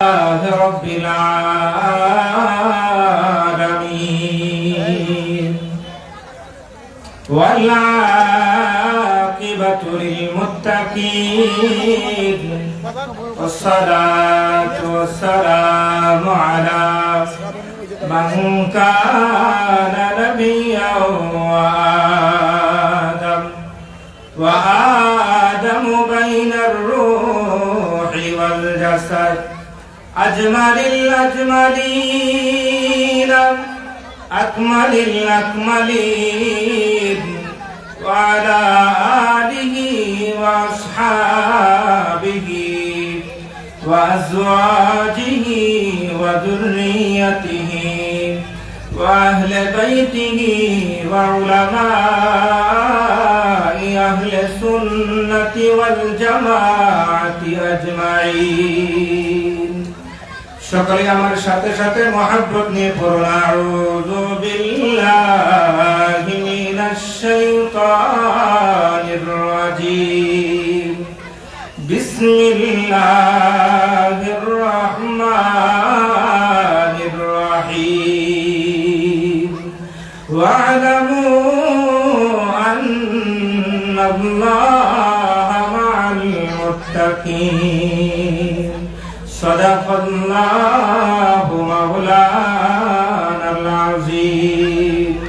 رب العالمين والعاقبة للمتقين والصلاة والسلام على من كان نبيا وآدم بين الروح والجسد أجمل الأجملين أكمل الأكملين وعلى آله وأصحابه وأزواجه وذريته وأهل بيته وعلماء أهل السنة والجماعة أجمعين সকলে আমার সাথে সাথে মহব্বত নিয়ে পড়ুন আউযু বিল্লাহি মিনাশ শাইতানির রাজীম বিসমিল্লাহির রহমানির রহিম ওয়া'লামু আন্নাল্লাহা মা'আল মুত্তাকিন صدق الله مولانا العظيم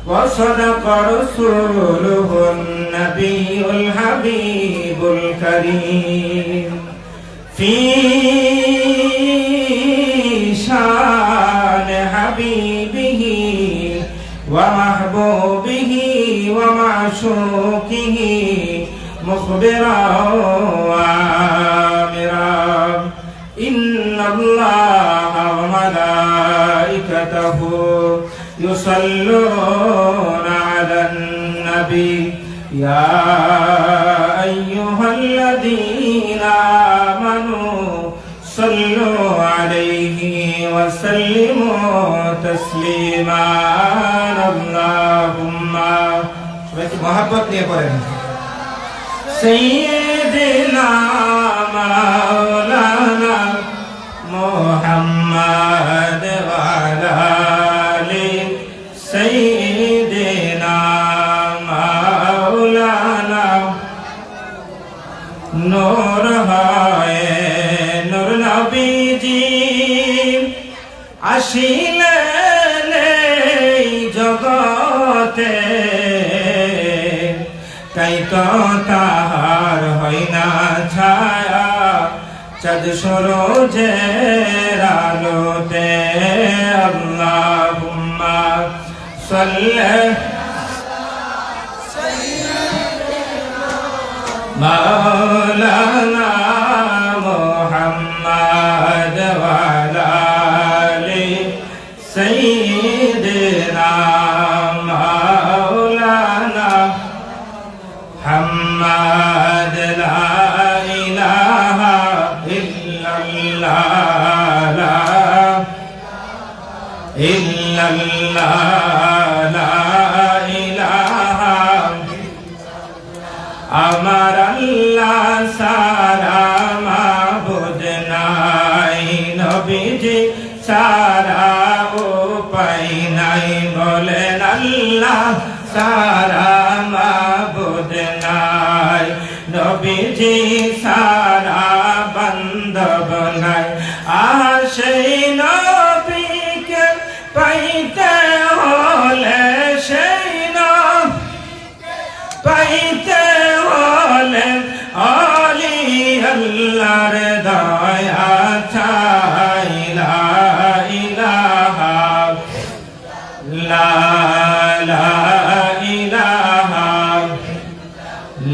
وصدق رسوله النبي الحبيب الكريم في شان حبيبه ومحبوبه ومعشوقه مخبرا وآمرا إن الله وملائكته يصلون على النبي يا أيها الذين آمنوا صلوا عليه وسلموا تسليما اللهم محبت নিয়ে পড়েন سيدنا مولانا محمد وعلى آل سيدنا مولانا نور है नूर नबीजी আসিলেন এই জগতে তাই তো তাহার হয় না ছায়া চাঁদ সূরজের আলোতে আল্লাহুম্মা সাল্লি মাওলানা মুহাম্মদ ওয়া আলা আলি সাইয়্যিদিনা মাওলানা محمد لا إله إلا الله لا إلا الله لا إله أمر الله সারা মাবুদ নাই নবীজি সারা উপায় নাই বলেন আল্লাহ সারা মাবুদ নাই নবীজি সারা বান্দব নাই আর সেই নবীকে পাইতে হলে সেই পাইতে হলে আলি আল্লাহর দয়া চাই লা ইলাহা লা লা ইলাহা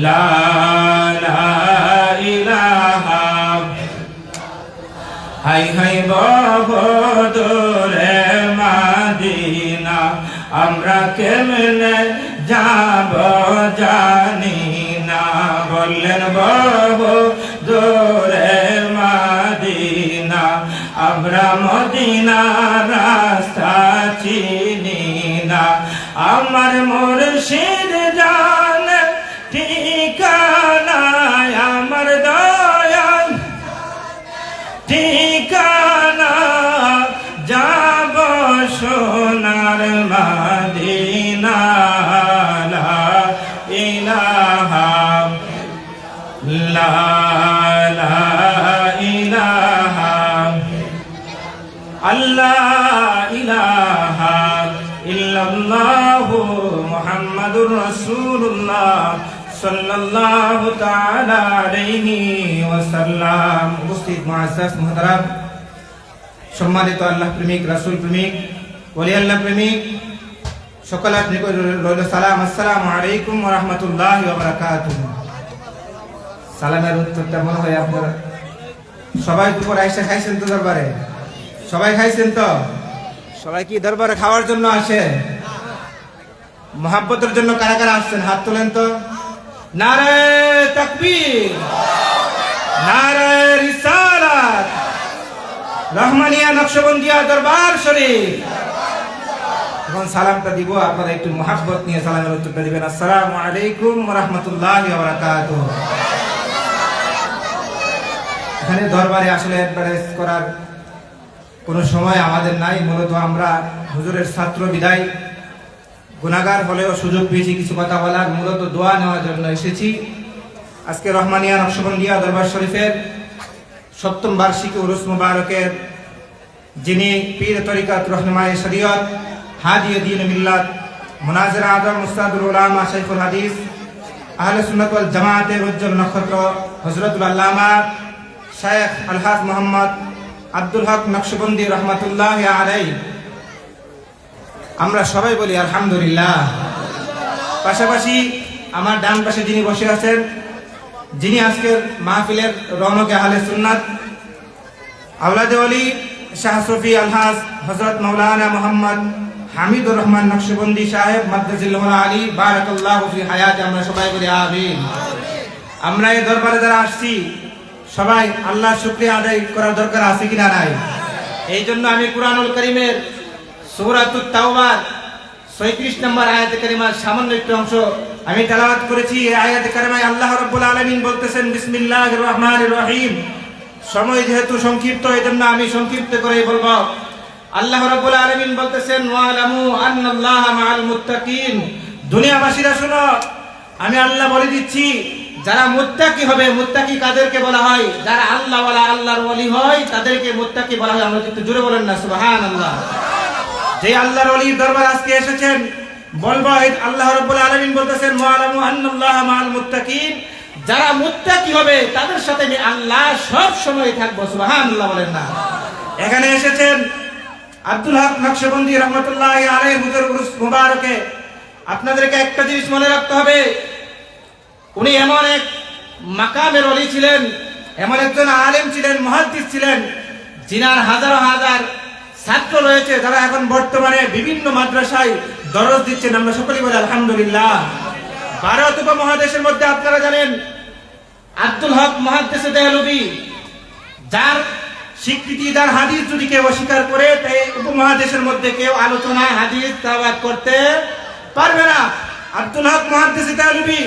লা লা ইলাহা হাই হাই বহুদূরে মদিনা আমরা কেমনে যাব জানি না বললেন বহুদূরে মদিনা আমরা মদিনার রাস্তা চিনি না আমার মুর্শিদ জানে ঠিকানা আমার দয়াল ঠিকানা আল্লাহ ইলাহা ইল্লাল্লাহু মুহাম্মাদুর রাসূলুল্লাহ সাল্লাল্লাহু তাআলা আলাইহি ওয়াসাল্লাম। উপস্থিত মুআজ্জাজ মুহতারাম, সম্মানিত আল্লাহ প্রেমিক, রাসূল প্রেমিক, ওলি আল্লাহ প্রেমিক সকল নিকট রইল সালাম। আসসালামু আলাইকুম ওয়া রাহমাতুল্লাহি ওয়া বারাকাতুহু। সালামের উত্তরটা মনে হয় আপনারা সবাই দুপুর আইসা খাইছেন তো দরবারে? সবাই খাইছেন তো? সবাই কি দরবারে খাওয়ার জন্য আসে? মহাব্বতের জন্য কারা কারা আসছেন হাত তোলেন তো। নারে তাকবীর, নারে রিসালাত, রহমানিয়া নকশবন্দিয়া দরবার শরীফ। এখন সালামটা দিব, আপনারা একটু মহাব্বত নিয়ে সালামের উত্তরটা দিবেন। আসসালামু আলাইকুম ওয়া রাহমাতুল্লাহি ওয়া বারাকাতুহু। এখানে দরবারে আসলে অ্যাডভার্টাইজ করার কোনো সময় আমাদের নাই। মূলত আমরা হুজুরের ছাত্র বিদায় গুনাহগার হলেও সুযোগ পেয়েছি কিছু কথা বলার, মূলত দোয়া নেওয়ার জন্য এসেছি। আজকে রহমানিয়া নকশবন্দিয়া দরবার শরীফের ৭ম বার্ষিকী উরুস মুবারকের যিনি পীর তরিকাত রহনুমায়ে শরীয়ত, হাদিয়ে দ্বীন মিল্লাত, মুনাজির আযম, উস্তাদুল উলামা, শাইখুল হাদিস, আহলে সুন্নাত ওয়াল জামাতের উজ্জ্বল নক্ষত্র হযরতুল আল্লামা শাইখ আলহাজ মোহাম্মদ আব্দুল হক নকশবন্দি রহমাতুল্লাহি আলাইহি, আমরা সবাই বলি আলহামদুলিল্লাহ। পাশাপাশি আমার ডান পাশে যিনি বসে আছেন, যিনি আজকের মাহফিলের রৌনকে আহলে সুন্নাত, আওলাদে ওলি শাহ শফি আলহাজ হযরত মাওলানা মুহাম্মদ হামিদুর রহমান নকশবন্দি সাহেব মাদ্দাজিল্লাহু আলী বারাকাল্লাহু ফি হায়াতি, আমরা সবাই বলি আমিন। আমরা এই দরবারে যারা আসছি সবাই আল্লাহর শুকরিয়া আদায় করার দরকার আছে কিনা নাই? এই জন্য আমি কুরআনুল কারীমের সূরাতুত তাওবার ৩৬ নম্বর আয়াতে কারিমার সামান্য একটু অংশ আমি তেলাওয়াত করেছি। এই আয়াতে কারিমায় আল্লাহ রাব্বুল আলামিন বলতেছেন, বিসমিল্লাহির রহমানির রহিম। সময় যেহেতু সংক্ষিপ্ত, এই জন্য আমি সংক্ষিপ্ত করে বলবো। আল্লাহ রাব্বুল আলামিন বলতেছেন, ওয়ালামু আন্নাল্লাহা মাআল মুত্তাকিন। দুনিয়াবাসীরা শুনো, আমি আল্লাহ বলে দিচ্ছি, যারা মুত্তাকি হবে, মুত্তাকি কাদেরকে বলা হয়? যারা আল্লাহওয়ালা, আল্লাহর ওলি হয় তাদেরকে মুত্তাকি বলা হয়। আমরা একটু জোরে বলেন না সুবহানাল্লাহ। যে আল্লাহর ওলির দরবার আজকে এসেছেন, বলবো আল্লাহ রাব্বুল আলামিন বলতেছেন, ওয়ালামু আন্নাল্লাহা মাআল মুত্তাকিন। যারা মুত্তাকি হবে তাদের সাথে আমি আল্লাহ সব সময় থাকবো। সুবহানাল্লাহ বলেন না। এখানে এসেছেন আব্দুল হক নকশবন্দি রহমাতুল্লাহি আলাইহি হুজুর উরুস মুবারকে। আপনাদেরকে একটা জিনিস মনে রাখতে হবে, উনি এমন এক মাকামের ওলি ছিলেন, এমন একজন আলেম ছিলেন, মুহাদ্দিস ছিলেন, যিনার হাজার হাজার ছাত্র রয়েছে যারা এখন বর্তমানে বিভিন্ন মাদ্রাসায় দরস দিচ্ছেন। আমরা সকলেই বলি আলহামদুলিল্লাহ। ভারত উপমহাদেশের মধ্যে আপনারা জানেন আব্দুল হক মুহাদ্দিস দেহলভী, যার স্বীকৃতি, যার হাদিস যদি কেউ অস্বীকার করে, তাই উপমহাদেশের মধ্যে কেউ আলোচনা হাদিস তাওয়াত করতে পারবে না। আব্দুল হক মুহাদ্দিস দেহলভী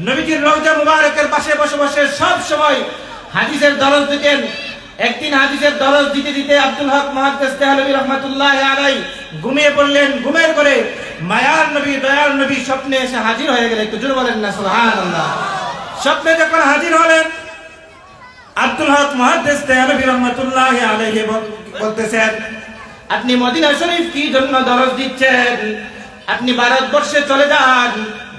নবীজির রওজা মুবারকের পাশে বসে বসে সব সময় হাদিসের দরস দিতেন। একদিন হাদিসের দরস দিতে দিতে আব্দুল হক মুহাদ্দিস দেহলভী রাহমাতুল্লাহি আলাইহি ঘুমিয়ে পড়লেন। ঘুমের করে মায়ার নবী, দয়ার নবী স্বপ্নে এসে হাজির হয়ে গেলেন। একটু জোরে বলেন না সুবহানাল্লাহ। স্বপ্নে যখন হাজির হলেন, আব্দুল হক মুহাদ্দিস দেহলভী রাহমাতুল্লাহি আলাইহি বলতেছেন, আপনি মদিনা শরীফ কি জন্য দরস দিচ্ছেন? আপনি ভারতবর্ষে চলে যান।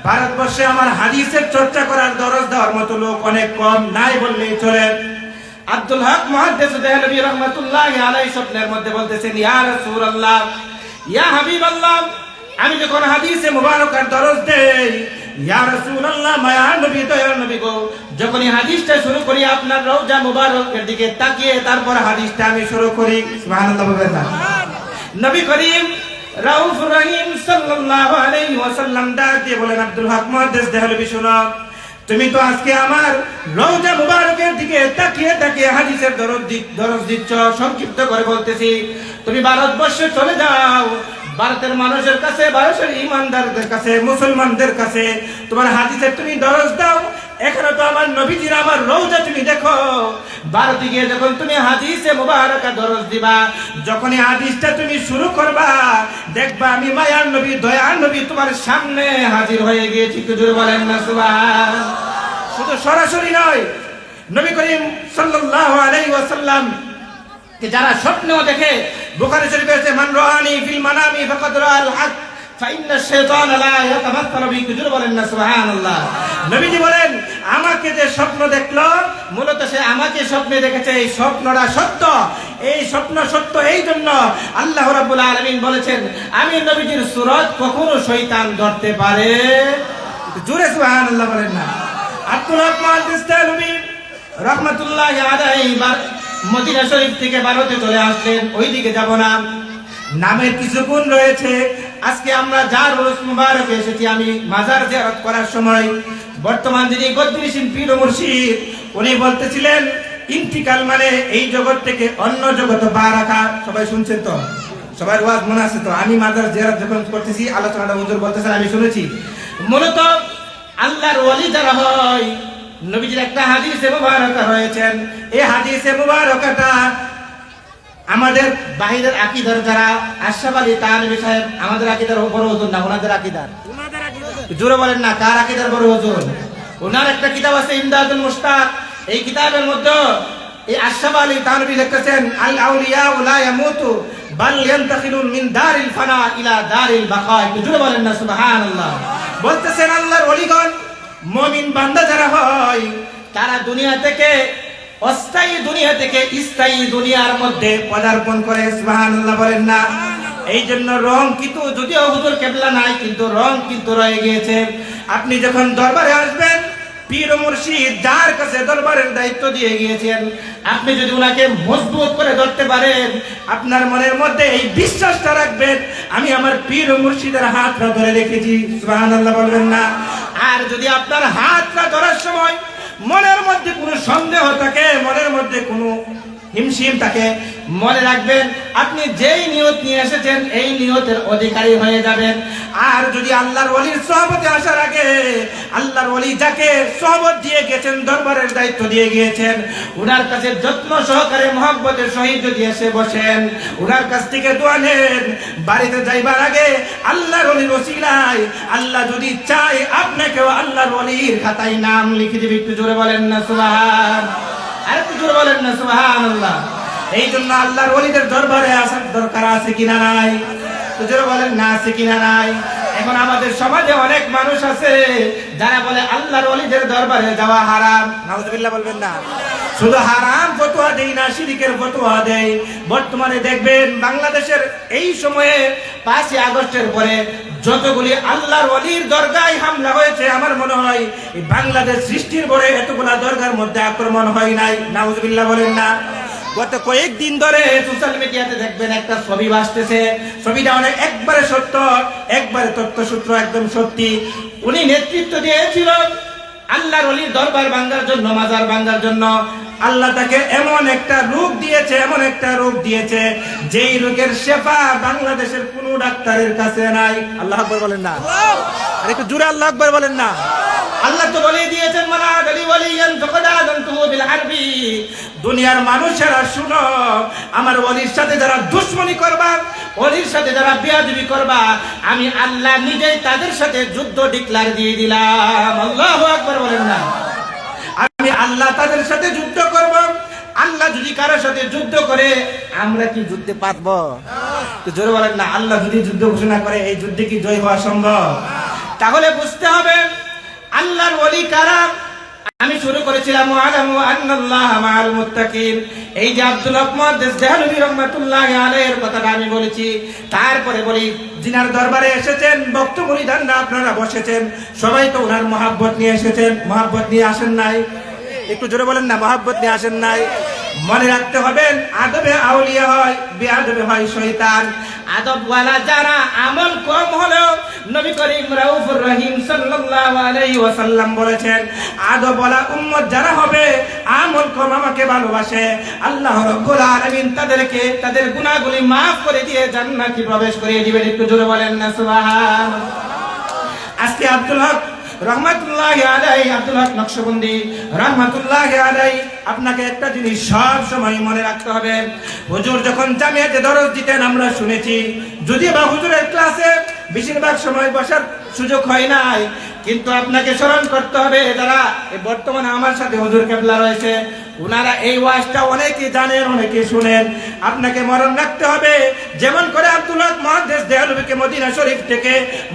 ভারতবর্ষে আমার হাদিসের চর্চা করার, দরস দেওয়ার মতো লোক অনেক কম, নাই বললেই চলে। আব্দুল হক মুহাদ্দিস দেহলভী রাহমাতুল্লাহি আলাইহি স্বপ্নের মধ্যে বলতেছেন, ইয়া রাসূলুল্লাহ, ইয়া হাবিবাল্লাহ, আমি যখন হাদিসে মুবারকার দরস দেই, ইয়া রাসূলুল্লাহ, মায়ার নবী, দয়ার নবী গো, যখনই হাদিসটা শুরু করি আপনার রওজা মুবারকের দিকে তাকিয়ে তারপর হাদিসটা আমি শুরু করি। সুবহানাল্লাহ বলবেন না? নবী করিম রাউফুর রহিম সাল্লাল্লাহু আলাইহি ওয়াসাল্লাম ডাক দিয়ে বলেন, আব্দুল হক মুহাদ্দিস দেহলভী শুনো, তুমি তো আজকে আমার রওজা মুবারকের দিকে তাকিয়ে তাকিয়ে হাদিসের দরস দিচ্ছ। সংক্ষিপ্ত করে বলতেছি, তুমি ভারতবর্ষে চলে যাও, ভারতের মানুষের কাছে, ভারতের ইমানদারদের কাছে, মুসলমানদের কাছে তোমার হাদিসের তুমি দরস দাও। এখানে তো আমার নবীজির আমার রওজা তুমি দেখো। ভারতে গিয়ে যখন তুমি হাদিসে মুবারকা দরস দিবা, যখনই হাদিসটা তুমি শুরু করবা, দেখবা আমি মায়ার নবী, দয়ার নবী তোমার সামনে হাজির হয়ে গিয়েছি। একটু জোরে বলেন না সুবহান। শুধু সরাসরি নয়, নবী করিম সাল্লাল্লাহু আলাইহি ওয়াসাল্লাম যারা স্বপ্নেও দেখে, বুখারী শরীফে আছে মান রাআনি ফিল মানামি ফাকাদ রাআল হক ফাইন্না শাইতান লা ইয়াতামাসসালু বি। হুজুর বলেন না সুবহানাল্লাহ। নবীজি বলেন আমাকে যে স্বপ্ন দেখলো মূলত সে আমাকে স্বপ্নে দেখেছে, এই স্বপ্নটা সত্য। এই স্বপ্ন সত্য এই জন্য আল্লাহ রাব্বুল আলামিন বলেছেন আমি নবীজির সুরত কখনো শয়তান ধরতে পারে। জোরে সুবহানাল্লাহ বলেন না। আব্দুল হক মুহাদ্দিস দেহলভী রাহমাতুল্লাহি আলাইহি মদিনা শরীফ থেকে ভারতে চলে আসলেন। ওইদিকে যাব না, নামের কিছু গুণ রয়েছে। আজকে আমরা যার উরুস মুবারকে এসেছি, আমি মাজার জিয়ারত করার সময় বর্তমান যিনি গদ্দিনীশীল পীর ও মুর্শিদ উনি বলতেছিলেন ইন্তিকাল মানে এই জগৎ থেকে অন্য জগতে পা রাখা। সবাই শুনছেন তো? সবার ওয়াজ মনে আছে তো? আমি মাজার জিয়ারত যখন করতেছি আলোচনাটা হুজুর বলতেছেন আমি শুনেছি। মূলত আল্লাহর ওয়ালি যারা হয়, নবীজির একটা হাদিসে মুবারকা রয়েছেন। এই হাদিসে মুবারকাটা আমাদের বাহিরের আকীদার যারা আশরাফ আলী তানভী সাহেব, আমাদের আকীদার বড় হুজুর না, ওনাদের আকীদার জোরে বলেন না কার আকীদার বড় হুজুর? ওনার একটা কিতাব আছে ইমদাদুল মুশতাক। এই কিতাবের মধ্যে এই আশরাফ আলী তানভী লিখেছেন আল আউলিয়া লা ইয়ামুতু বাল ইয়ান্তাকিলুন মিন দারিল ফানা ইলা দারিল বাকা। জোরে বলেন না সুবহানাল্লাহ। বলতেছেন আল্লাহর ওলিগণ মুমিন বান্দা যারা হয় তারা দুনিয়া থেকে অস্থায়ী দুনিয়া থেকে স্থায়ী দুনিয়ার মধ্যে পদার্পণ করে। সুবহানাল্লাহ বলেন না। এই জন্য রং কিন্তু যদিও হুজুর কেবলা নাই কিন্তু রং কিন্তু রয়ে গিয়েছে। আপনি যখন দরবারে আসবেন, পীর ও মুর্শিদ যার কাছে দরবারের দায়িত্ব দিয়ে গিয়েছেন, আপনি যদি উনাকে মজবুত করে ধরতে পারেন, আপনার মনের মধ্যে এই বিশ্বাসটা রাখবেন আমি আমার পীর ও মুর্শিদের হাতটা ধরে রেখেছি। সুবহানাল্লাহ বলবেন না। আর যদি আপনার হাতটা ধরার সময় মনের মধ্যে কোনো সন্দেহ থাকে, মনের মধ্যে কোনো হিমশিম থাকে, মনে রাখবেন আপনি যেই নিয়ত নিয়ে এসেছেন এই নিয়তের অধিকারী হয়ে যাবেন। আর যদি আল্লাহর ওলির সোহবতে আসার আগে আল্লাহর ওলি যাকে সোহবত দিয়ে গেছেন, দরবারের দায়িত্ব দিয়ে গিয়েছেন, উনার কাছে যত্ন সহকারে মহব্বতের সহিত যদি এসে বসেন, উনার কাছ থেকে দোয়া নেন, বাড়িতে যাইবার আগে আল্লাহর ওলির ওসিলায় আল্লাহ যদি চায় আপনাকেও আল্লাহর ওলির খাতায় নাম লিখে দিবে। একটু জোরে বলেন না সুবহান। আর একটু জোরে বলেন না সুবহানাল্লাহ। এই জন্য আল্লাহর ওলিদের দরবারে আসার দরকার আছে কিনা নাই? জোরে বলেন না আছে কিনা নাই? এখন আমাদের সমাজে অনেক মানুষ আছে যারা বলে আল্লাহর ওলিদের দরবারে যাওয়া হারাম। নাউজুবিল্লাহ বলবেন না। শুধু হারাম ফতোয়া দেই না, শিরকের ফতোয়া দেয়। বর্তমানে দেখবেন বাংলাদেশের এই সময়ে 5ই আগস্টের পরে যতগুলি আল্লাহর ওলির দরগায় হামলা হয়েছে, আমার মনে হয় এই বাংলাদেশ সৃষ্টির পরে এতগুলা দরগার মধ্যে আক্রমণ হয় নাই। নাউজুবিল্লাহ বলেন না। গত কয়েকদিন ধরে সোশ্যাল মিডিয়াতে দেখবেন একটা ছবি ভাসতেছে। ছবিটা অনেক একবারে সত্য, একবারে তথ্যসূত্র একদম সত্যি। উনি নেতৃত্ব দিয়েছিল আল্লাহর ওলির দরবার ভাঙার জন্য, মাজার ভাঙার জন্য। আল্লাহ তাকে এমন একটা রোগ দিয়েছে, এমন একটা রোগ দিয়েছে যেই রোগের শেফা বাংলাদেশের কোনো ডাক্তারের কাছে নাই। আল্লাহ আকবার বলেন না। আর একটু জোরে আল্লাহ আকবার বলেন না। আল্লাহ তো বলে দিয়েছেন মানা গলি ওলিয়ান ফাকাদানতুহু বিল হারবি। দুনিয়ার মানুষেরা শুনো, আমার ওলির সাথে যারা দুশমনি করবা, ওলির সাথে যারা বেয়াদবি করবা, আমি আল্লাহ নিজেই তাদের সাথে যুদ্ধ ডিক্লার দিয়ে দিলাম। আল্লাহু আকবার বলেন না। আমি আল্লাহ তাদের সাথে যুদ্ধ করব। আল্লাহ যদি কারোর সাথে যুদ্ধ করে আমরা কি যুদ্ধে পারবো? তো জোরে বলেন না। আল্লাহ যদি যুদ্ধ ঘোষণা করে এই যুদ্ধে কি জয় হওয়া সম্ভব? তাহলে বুঝতে হবে আল্লাহর ওলি কারা। আমি শুরু করেছিলাম ওয়ালামু আন্নাল্লাহ মাআল মুত্তাকিন। এই যে আব্দুল হক মুহাদ্দিস দেহলভী রাহমাতুল্লাহি আলাইহির কথাটা আমি বলেছি। তারপরে বলি জিনার দরবারে এসেছেন ভক্ত মুরিদানরা, আপনারা বসেছেন, সবাই তো ওনার মহব্বত নিয়ে এসেছেন। মহব্বত নিয়ে আসেন নাই? একটু জোরে বলেন না। মহব্বত নিয়ে আসেন নাই? মনে রাখতে হবে আদবে আউলিয়া হয়, বেআদবে হয় শয়তান। আদবওয়ালা যারা আমল কম হলেও নবী করিম রাউফুর রহিম সাল্লাল্লাহু আলাইহি ওয়াসাল্লাম বলেছেন আদবওয়ালা উম্মত যারা হবে, আমল কম আমাকে ভালোবাসে, আল্লাহ রাব্বুল আলামিন তাদেরকে তাদের গুনাহগুলি maaf করে দিয়ে জান্নাতে প্রবেশ করিয়ে দিবেন। একটু জোরে বলেন না সুবহানাল্লাহ। আজকে আব্দুল হক রহমাতুল্লাহি আলাইহি, আব্দুল হক নকশবন্দি রহমাতুল্লাহি আলাইহি, আপনাকে একটা জিনিস সব সময় মনে রাখতে হবে। হুজুর যখন জামিয়াতে দরস দিতেন আমরা শুনেছি, যদিও বা হুজুরের ক্লাসে বেশিরভাগ সময় বসার সুযোগ হয় নাই, কিন্তু আপনাকে স্মরণ করতে হবে যারা বর্তমানে আমার সাথে হুজুর কেবলা রয়েছে, ওনারা এই ওয়াজটা অনেকে জানেন, অনেকে শুনেন। আপনাকে মরণ রাখতে হবে, যেমন করে আব্দুল্লাহ মুহাদ্দিস দেহলভিকে মদিনা শরীফ থেকে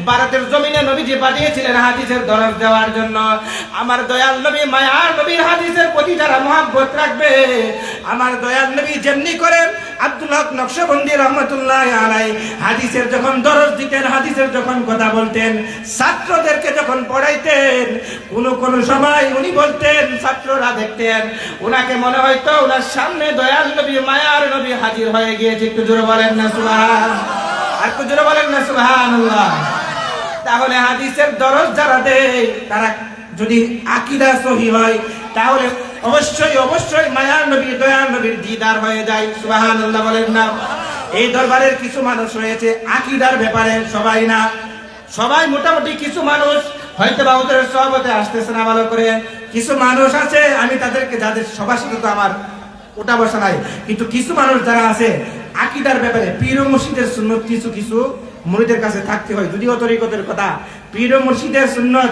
ভারতের জমিনে নবীজি পাঠিয়েছিলেন হাদিসের দরজ দেওয়ার জন্য। আমার দয়াল নবী, মায়ার নবীর হাদিসের প্রতি যারা মহব্বত রাখবে, আমার দয়াল নবী যেমনি করে আব্দুল্লাহ নকশবন্দি রহমতুল্লাহ আলাইহি হাদিসের যখন দরজ দিতেন, হাদিসের যখন কথা বলতেন, ছাত্রদেরকে যখন পড়াইতেন, কোন সময় উনি বলতেন, ছাত্ররা দেখতেন ওনাকে মনে হয়তো ওনার সামনে দয়াল নবী, মায়ার নবী হাজির হয়ে গিয়েছে। একটু জোরে বলেন না সুবহান, আর একটু জোরে বলেন না সুবহানাল্লাহ। তাহলে হাদিসের দরজ যারা দেয়, তারা যদি আকীদা সহি হয়, তাহলে অবশ্যই অবশ্যই মায়ার নবী, দয়াল নবীর দিদার হয়ে যায়। সুবহানাল্লাহ বলেন না। এই দরবারের কিছু মানুষ রয়েছে আকীদার ব্যাপারে, সবাই না, সবাই মোটামুটি কিছু মানুষ হয়তো বা ওদের সহবতে আসতেছে না ভালো করে। কিছু মানুষ আছে, আমি তাদেরকে, যাদের সবার সাথে তো আমার ওটা বসা নাই, কিন্তু কিছু মানুষ যারা আছে আকীদার ব্যাপারে, পীর ও মুর্শিদের সুন্নত কিছু কিছু মুরিদের কাছে থাকতে হয়। যদিও তরিকতের কথা, পীর ও মুর্শিদের সুন্নত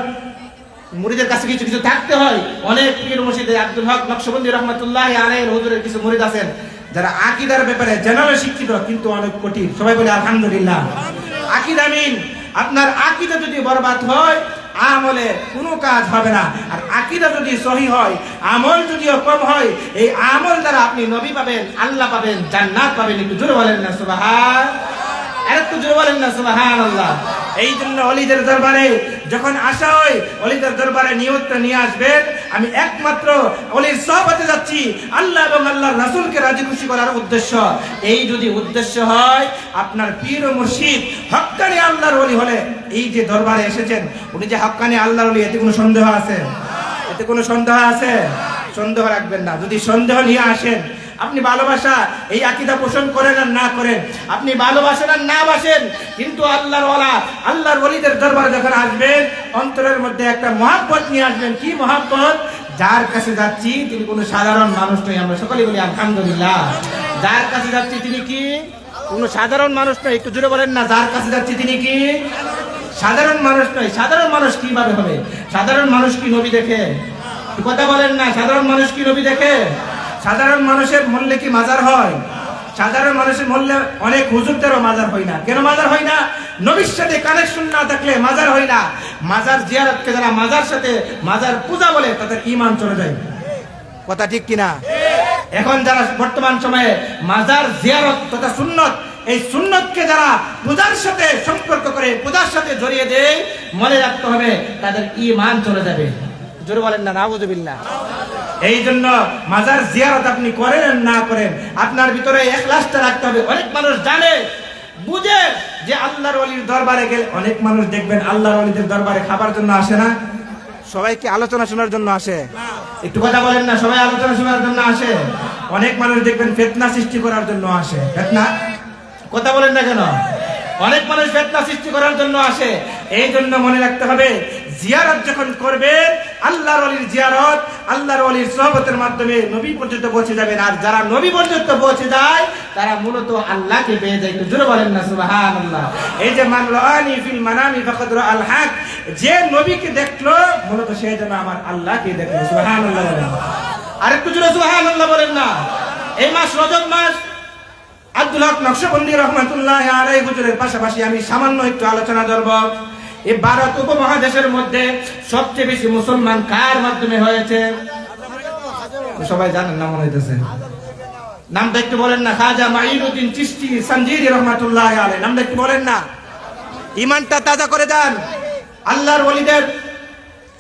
মুরিদের কাছে কিছু কিছু থাকতে হয়। অনেক পীর মুর্শিদের, আব্দুল হক নকশবন্দি রহমতুল্লাহ আলাইহি হুজুরের কিছু মুরিদ আছেন যারা আকীদার ব্যাপারে জেনারেল শিক্ষিত, কিন্তু অনেক কঠিন। সবাই বলে আলহামদুলিল্লাহ। আকীদা মিন, আপনার আকীদা যদি বরবাদ হয়, আমলে কোনো কাজ হবে না। আর আকীদা যদি সহি হয়, আমল যদিও কম হয়, এই আমল দ্বারা আপনি নবী পাবেন, আল্লাহ পাবেন, জান্নাত পাবেন। একটু জোরে বলেন না সুবহান, আর একটু জোরে বলেন না সুবহানাল্লাহ। এই জন্য ওলিদের দরবারে যখন আসা হয়, ওলিদের দরবারে নিয়তটা নিয়ে আসবেন, আমি একমাত্র ওলির সহবতে যাচ্ছি আল্লাহ এবং আল্লাহর রাসূলকে রাজি খুশি করার উদ্দেশ্য। এই যদি উদ্দেশ্য হয়, আপনার পীর ও মুর্শিদ হক্কানি আল্লাহর ওলি হলে, এই যে দরবারে এসেছেন উনি যে হক্কানি আল্লাহর ওলি, এতে কোনো সন্দেহ আছে? এতে কোনো সন্দেহ আছে? সন্দেহ রাখবেন না। যদি সন্দেহ নিয়ে আসেন, আপনি ভালোবাসা এই আকীদা পোষণ করেন আর না করেন, আপনি ভালোবাসেন আর না বাসেন, কিন্তু আল্লাহর ওয়ালা, আল্লাহর ওলিদের দরবারে যখন আসবেন, অন্তরের মধ্যে একটা মহব্বত নিয়ে আসবেন। কি মহব্বত? যার কাছে যাচ্ছি তিনি কোনো সাধারণ মানুষ নয়। আমরা সকলে বলি আলহামদুলিল্লাহ। যার কাছে যাচ্ছি তিনি কি কোনো সাধারণ মানুষ নয়। একটু জোরে বলেন না, যার কাছে যাচ্ছি তিনি কি সাধারণ মানুষ নয়। সাধারণ মানুষ কিভাবে হবে? সাধারণ মানুষ কি নবী দেখে? কথা বলেন না, সাধারণ মানুষ কি নবী দেখে? সাধারণ মানুষের মরলে কি মাজার হয়? সাধারণ মানুষের মরলে অনেক হুজুরদেরও মাজার হয় না। কেন মাজার হয় না? নবীর সাথে কানেকশন না থাকলে মাজার হয় না। মাজার জিয়ারতকে যারা মাজার সাথে মাজার পূজা বলে, তাদের ঈমান চলে যায়। কথা ঠিক কিনা? এখন যারা বর্তমান সময়ে মাজার জিয়ারত তথা সুন্নত, এই সুন্নতকে যারা পূজার সাথে সম্পর্ক করে, পূজার সাথে জড়িয়ে দেয়, মনে রাখতে হবে তাদের ঈমান চলে যাবে। জোরে বলেন না নাউযুবিল্লাহ। এই জন্য মাজার জিয়ারত আপনি করেন না করেন, আপনার ভিতরে ইখলাসটা রাখতে হবে। অনেক মানুষ জানে, বুঝে যে আল্লাহর ওলির দরবারে গেলে, অনেক মানুষ দেখবেন আল্লাহর ওলিদের দরবারে খাবার জন্য আসে না, সবাই কি আলোচনা শোনার জন্য আসে? একটু কথা বলেন না, সবাই আলোচনা শোনার জন্য আসে? অনেক মানুষ দেখবেন ফিতনা সৃষ্টি করার জন্য আসে। ফিতনা, কথা বলেন না কেন? অনেক মানুষ ফিতনা সৃষ্টি করার জন্য আসে। এই জন্য মনে রাখতে হবে, জিয়ারত যখন করবে, আল্লাহর ওলির জিয়ারত, আল্লাহর ওলির সোহবতের মাধ্যমে নবী পর্যন্ত পৌঁছে যাবেন। আর যারা নবী পর্যন্ত পৌঁছে যায়, তারা মূলত আল্লাহকে পেয়ে যায়। জোরে বলেন না সুবহানাল্লাহ। এই যে মান রাআনি ফিল মানামি ফাকাদ রাআল হক, যে নবীকে দেখলো মূলত সে যেন আমার আল্লাহকে দেখলো। সুবহানাল্লাহ বলেন। আর একটু জোরে সুবহানাল্লাহ বলেন না। এই মাস রজব মাস, আব্দুল হক নকশবন্দি রহমতুল্লাহ আলাইহি হুজুরের পাশাপাশি আমি সামান্য একটু আলোচনা করব। এই ভারত উপমহাদেশের মধ্যে সবচেয়ে বেশি মুসলমান কার মাধ্যমে হয়েছে? সবাই জানেন না মনে হইতেছে, নামটা একটু বলেন না। খাজা মাঈনুদ্দিন চিশতি সঞ্জিরি রহমতুল্লাহ আলাইহি, নামটা একটু বলেন না। ঈমানটা তাজা করে দেন। আল্লাহর ওলিদের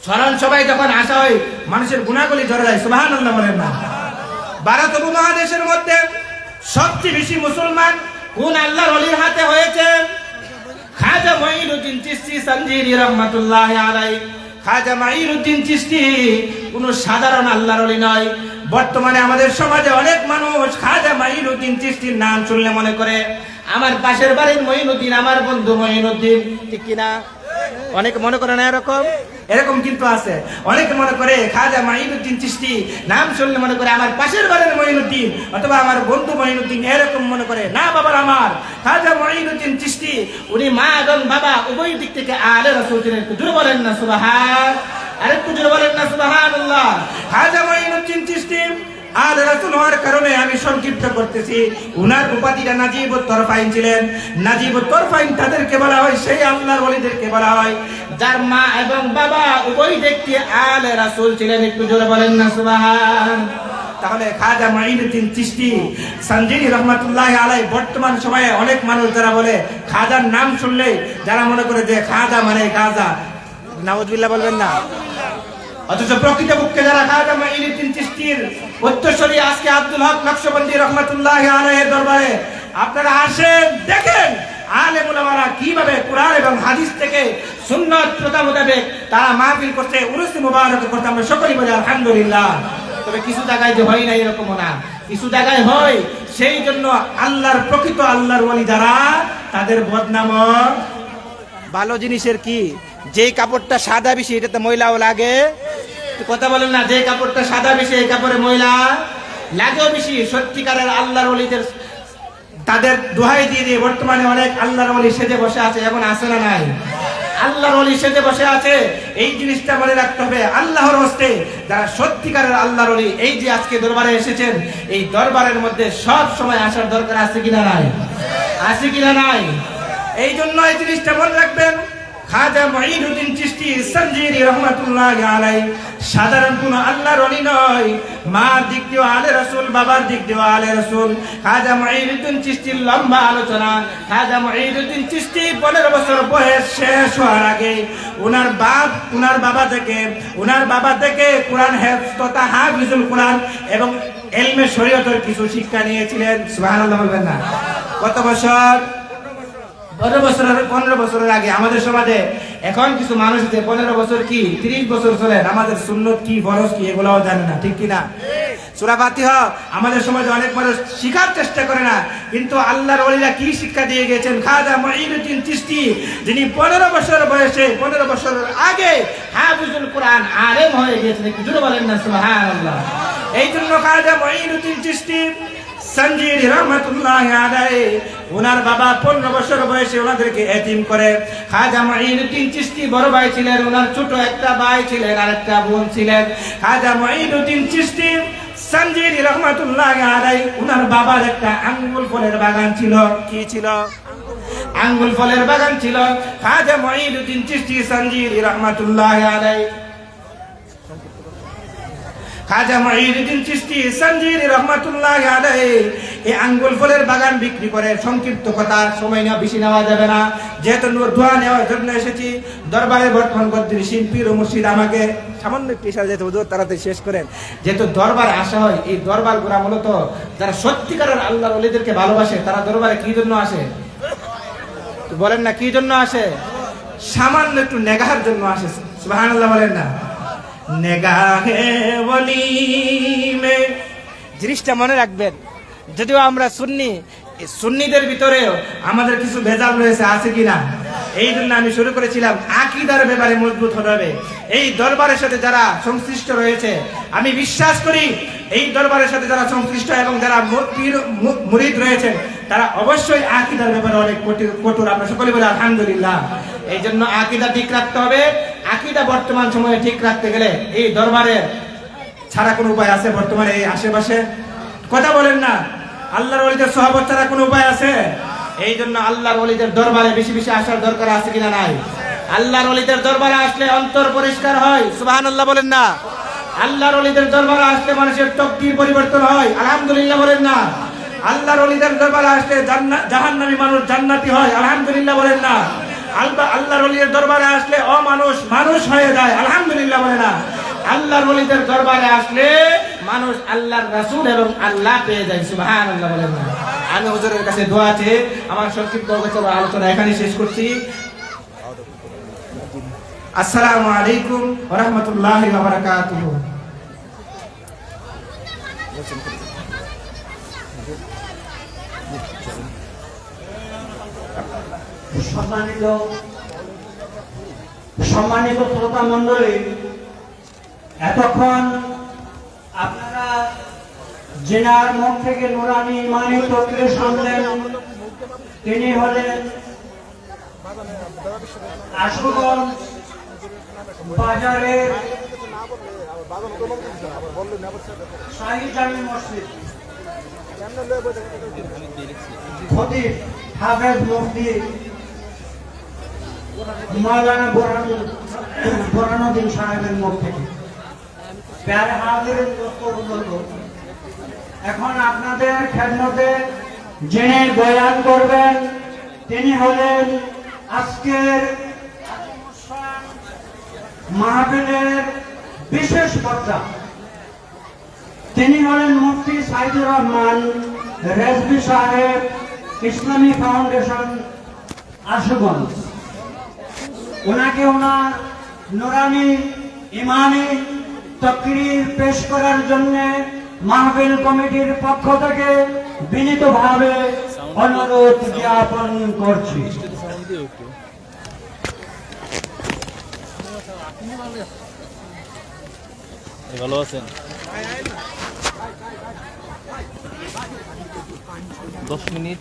স্মরণ সবাই যখন আসা হয়, মানুষের গুনাহগুলি ঝরে যায়। সুবহানাল্লাহ বলেন না। ভারত উপমহাদেশের মধ্যে সবচেয়ে বেশি মুসলমান কোন আল্লাহর ওলির হাতে হয়েছে? খাজা মাঈনুদ্দিন চিশতি সঞ্জিরি রহমাতুল্লাহি আলাইহি। খাজা মাঈনুদ্দিন চিশতি কোন সাধারণ আল্লাহর ওলি নয়। বর্তমানে আমাদের সমাজে অনেক মানুষ খাজা মাঈনুদ্দিন চিশতির নাম শুনলে মনে করে আমার পাশের বাড়ির মঈনুদ্দিন, আমার বন্ধু মঈনুদ্দিন, ঠিক কিনা? অনেকে মনে করে না এরকম? এরকম কিন্তু আছে। অনেকে মনে করে খাজা মাঈনুদ্দিন চিশতি নাম শুনলে মনে করে আমার পাশের বাড়ির মঈনুদ্দিন অথবা আমার বন্ধু মঈনুদ্দিন, এরকম মনে করে। না বাবার আমার, খাজা মাঈনুদ্দিন চিশতি উনি মা এবং বাবা উভয় দিক থেকে আলে রাসূল ছিলেন। একটু জোরে বলেন না সুবহান, আর একটু জোরে বলেন না সুবহানাল্লাহ। খাজা মাঈনুদ্দিন চিশতি আলে রাসূল হওয়ার কারণে আমি সংক্ষিপ্ত করতেছি। উনার উপাধিটা নাজিবুত তরফাইন ছিলেন। নাজিবুত তরফাইন তাদেরকে বলা হয়, সেই আল্লাহর ওলিদেরকে বলা হয় যার মা এবং বাবা উভয় ব্যক্তি আলে রাসূল ছিলেন। একটু জোরে বলেন না সুবহান। তাহলে খাজা মুঈনুদ্দিন চিশতি সঞ্জিনী রহমাতুল্লাহি আলাইহি বর্তমান সময়ে অনেক মানুষ যারা বলে খাজার নাম শুনলেই যারা মনে করে যে খাজা মানে গাজা, নাউজুবিল্লাহ বলবেন না। অথচ প্রকৃতপক্ষে যারা খাজা মুঈনুদ্দিন চিশতির উত্তরসূরি আজকে আব্দুল হক নকশবন্দি রহমাতুল্লাহি আলাইহির দরবারে আপনারা আসেন, দেখেন আলেম উলামারা কিভাবে কোরআন এবং হাদিস থেকে সুন্নাত প্রথা মোতাবেক তারা মাহফিল করতে, উরুস মুবারক করতে। আমরা সকলেই বলি আলহামদুলিল্লাহ। তবে কিছু জায়গায় যে হয় না এরকম না, কিছু জায়গায় হয়। সেই জন্য আল্লাহর প্রকৃত আল্লাহর ওলি যারা, তাদের বদনাম ভালো জিনিসের কি, যে কাপড়টা সাদা বেশি এটাতে ময়লাও লাগে। কথা বলেন না, যে কাপড়টা সাদা বেশি এই কাপড়ে ময়লা লাগেও বেশি। সত্যিকারের আল্লাহর ওলিদের তাদের দোহাই দিয়ে দিয়ে বর্তমানে অনেক আল্লাহর ওলি সেজে বসে আছে, এখন আছে না নাই? আল্লাহর ওলি সেজে বসে আছে। এই জিনিসটা মনে রাখতে হবে, আল্লাহর হস্তে যারা সত্যিকারের আল্লাহর ওলি, এই যে আজকে দরবারে এসেছেন, এই দরবারের মধ্যে সব সময় আসার দরকার আছে কিনা নাই? আছে কিনা নাই? এই জন্য এই জিনিসটা মনে রাখবেন। খাজা মুঈনুদ্দিন চিশতি সঞ্জিনী রহমাতুল্লাহি আলাইহি সাধারণ কোন আল্লাহর ওলি নয়। মার দিক দিয়ে আলে রাসূল, বাবার দিক দিয়ে আলে রাসূল। খাজা মুঈনুদ্দিন চিশতির লম্বা আলোচনা। খাজা মুঈনুদ্দিন চিশতি 15 বছর বয়স শেষ হওয়ার আগে ওনার বাবা থেকে কোরআন হেফজ তথা হাফিজুল কোরআন এবং ইলমে শরীয়তের কিছু শিক্ষা নিয়েছিলেন। সুবহানাল্লাহ বলবেন না? কত বছর? 15 বছরের আগে। আমাদের সমাজে এখন কিছু মানুষ আছে 15 বছর কি 30 বছর চলেন, আমাদের সুন্নত কি ফরজ কি এগুলোও জানে না, ঠিক কিনা? সূরা ফাতিহা আমাদের সমাজে অনেক মানুষ শিখার চেষ্টা করে না, কিন্তু আল্লাহর ওলিরা কি শিক্ষা দিয়ে গেছেন। খাজা মুঈনুদ্দিন চিশতি যিনি 15 বছর বয়সে 15 বছরের আগে হাফিজুল কোরআন আলেম হয়ে গেছেন। একটু জোরে বলেন না সুবহানাল্লাহ। এই জন্য খাজা মুঈনুদ্দিন চিশতি সঞ্জিনী রহমাতুল্লাহি আলাইহি ওনার বাবা 15 বছর বয়সে ওনাদেরকে এতিম করে। খাজা মুঈনুদ্দিন চিশতি বড় ভাই ছিলেন, ওনার ছোট একটা ভাই ছিলেন আর একটা বোন ছিলেন। খাজা মুঈনুদ্দিন চিশতি সঞ্জিনী রহমাতুল্লাহি আলাইহি ওনার বাবার একটা আঙ্গুল ফলের বাগান ছিল। কি ছিল? আঙ্গুল ফলের বাগান ছিল। খাজা মুঈনুদ্দিন চিশতি সঞ্জিনী রহমাতুল্লাহি আলাইহি খাজা মুঈনুদ্দিন চিশতি সঞ্জিনী রহমাতুল্লাহি আলাইহি এই আঙ্গুল ফলের বাগান বিক্রি করে। সংক্ষিপ্ত কথা, সময় নেওয়া বেশি নেওয়া যাবে না, যেহেতু দোয়া নেওয়ার জন্য এসেছি। দরবারে বর্তমান গদ্দির শিল্পী ও মুর্শিদ আমাকে সামান্য একটু ইশারা যেহেতু হুজুর তাড়াতাড়ি শেষ করেন। যেহেতু দরবারে আসা হয়, এই দরবারগুলো মূলত যারা সত্যিকারের আল্লাহর ওলিদেরকে ভালোবাসে তারা দরবারে কি জন্য আসে? বলেন না, কি জন্য আসে? সামান্য একটু নেগাহার জন্য আসে। সুবহানাল্লাহ বলেন না? নেগাহে ওলি মে, জিনিসটা মনে রাখবেন। যদিও আমরা সুন্নিদের ভিতরেও আমাদের কিছু ভেজাল রয়েছে, আছে কিনা? এই জন্য আমি শুরু করেছিলাম আকীদার ব্যাপারে মজবুত হতে হবে। এই দরবারের সাথে যারা সংশ্লিষ্ট রয়েছে, আমি বিশ্বাস করি এই দরবারের সাথে যারা সংশ্লিষ্ট এবং যারা মুরিদ রয়েছেন তারা অবশ্যই আকীদার ব্যাপারে অনেক কঠোর। আমরা সকলে বলি আলহামদুলিল্লাহ। এই জন্য আকীদা ঠিক রাখতে হবে। আকীদা বর্তমান সময়ে ঠিক রাখতে গেলে এই দরবারের ছাড়া কোনো উপায় আছে? বর্তমানে এই আশেপাশে কথা বলেন না, আল্লাহর ওলিদের সহবত ছাড়া কোনো উপায় আছে? এই জন্য আল্লাহর ওলিদের দরবারে বেশি বেশি আসার দরকার আছে কিনা নাই? আল্লাহর ওলিদের দরবারে আসলে অন্তর পরিষ্কার হয়। সুবহানাল্লাহ বলেন না? আল্লাহর ওলিদের দরবারে আসলে মানুষের তকদীর পরিবর্তন হয়। আলহামদুলিল্লাহ বলেন না? আল্লাহর ওলিদের দরবারে আসলে জাহান্নামী মানুষ জান্নাতি হয়। আলহামদুলিল্লাহ বলেন না? আল্লাহর ওলিদের দরবারে আসলে মানুষ হয়ে যায়। আলহামদুলিল্লাহ বলে না? আল্লাহর ওলিদের দরবারে আসলে মানুষ আল্লাহর রাসূল এবং আল্লাহ পেয়ে যায়। সুবহানাল্লাহ বলেন না? আমি হুজুরের কাছে দোয়া আছে। আমার সংক্ষিপ্ত আলোচনা এখানে শেষ করছি। আসসালামু আলাইকুম ওয়া রাহমাতুল্লাহি ওয়া বারাকাতুহু। সম্মানিত শ্রোতা মণ্ডলী, এতক্ষণ আপনারা যিনার মুখ থেকে নুরানি ইমানি তকরীর শুনলেন, তিনি হলেন আশুগঞ্জ বাজারের শাহী জামি মসজিদ খতিব হাফেজ মুফতি মাওলানা বোরহানুদ্দিন সাহেবের মুখ থেকে প্যারে হাজির এখন আপনাদের খেদমতে যিনি বয়ান করবেন তিনি হলেন আজকের মাহফিলের বিশেষ বক্তা। তিনি হলেন মুফতি সাইদুর রহমান রেজভী সাহেব, ইসলামী ফাউন্ডেশন আশুগঞ্জ। ওনাকে ওনার নুরানি ইমানি তাকরীর পেশ করার জন্য মাহফিল কমিটির পক্ষ থেকে বিনীতভাবে অনুরোধ জ্ঞাপন করছি। ভালো আছেন? 10 মিনিট।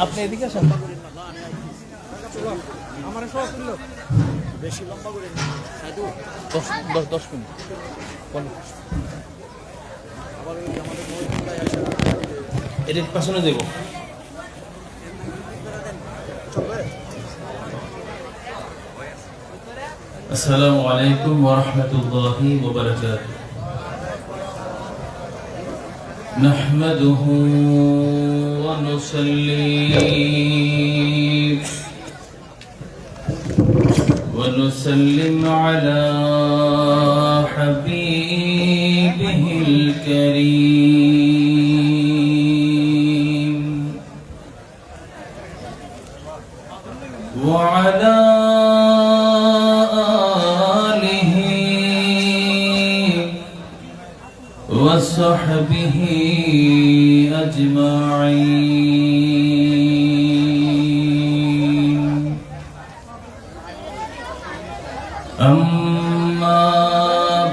আপনি এদিকে আসেন। বেশি লম্বা করে 10 মিনিট। এর পাশনে দেব। السلام عليكم ورحمة الله وبركاته. نحمده ونسلم على حبيبه الكريم وعلى وصحبه أجمعين. أما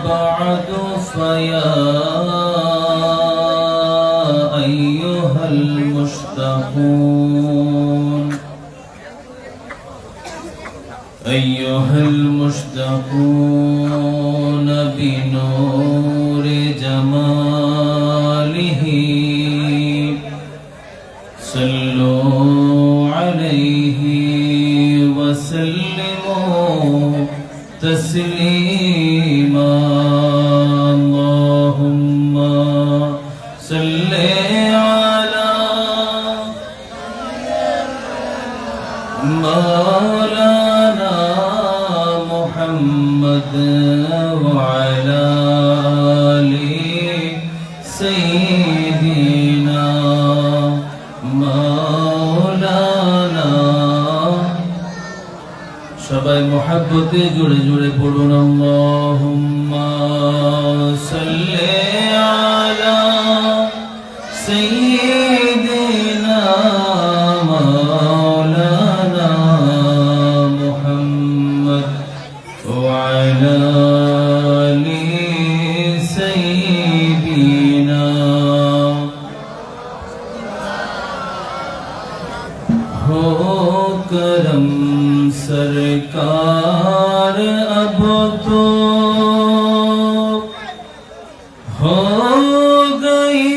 بعد فيا أيها المشتاقون بنور جماله صلوا عليه وسلموا تسليما. اللهم صل على مولانا محمد وعلى آل سيدنا مولانا. সবাই মহব্বতে জোরে জোরে পড়ুন আল্লাহুম্মা সাল্লি আলা সাইয়্যিদিনা মাওলানা মুহাম্মদ ওয়া আলা আলি সাইয়্যিদিনা. हो करम सरकार अब तो हो गई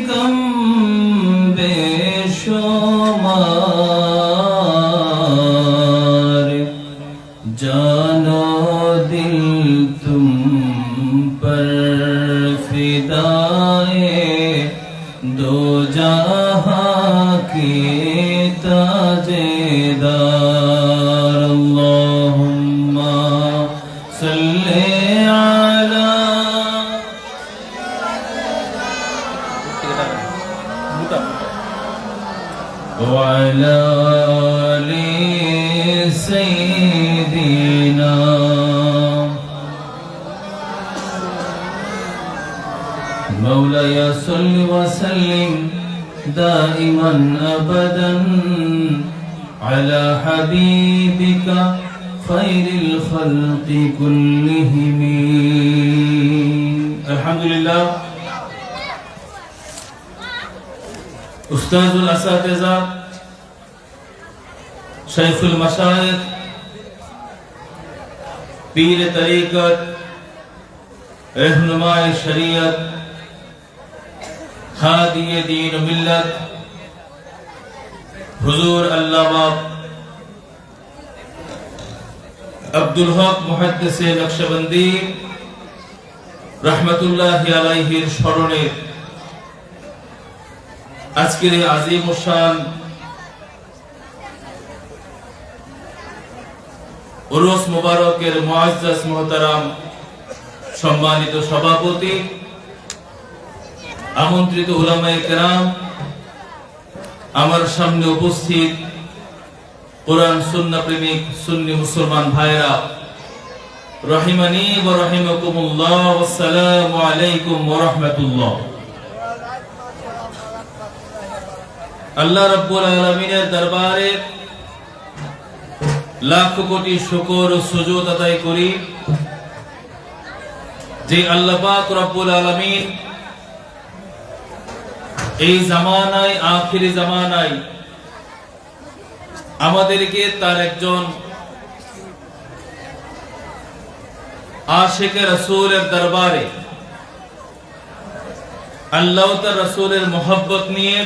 गम बेशुमार. जानो दिल तुम पर फिदाए दो जहां के ताजेदार. अल्लाहुम्मा सल्ली अला وعلى آل سيدنا. مولاي صل وسلم دائما أبدا على حبيبك خير الخلق كلهم. الحمد لله. উস্তাদুল আসাতিজা, শাইখুল মাশায়েখ, পীর তরিকত, रहनुमाए शरीयत, हादिए दीन मिल्लत, हुजूर अल्लामा अब्दुल हक मुहद्दिसे नक्शबंदी रहमतुल्लाहि अलैहिर स्मरणे আজকের এই আজিম শান উরুস মুবারকের মুআজ্জাজ মুহতারাম সম্মানিত সভাপতি, আমন্ত্রিত উলামায়ে কেরাম, আমার সামনে উপস্থিত কোরআন সুন্নাহ প্রেমিক সুন্নি মুসলমান ভাইরা, রহিমানি ওয়া রাহিমাকুমুল্লাহ, আসসালামু আলাইকুম ওয়া রাহমাতুল্লাহ। আল্লাহ রাব্বুল আলামিনের দরবারে লাখ কোটি শুকর ও সুজুদ আদায় করি যে আল্লাহ পাক রব্বুল আলামিন এই জামানায়, আখিরি জামানায় আমাদেরকে তার একজন আশিকে রাসূলের দরবারে আল্লাহ ও তার রাসূলের মোহাব্বত নিয়ে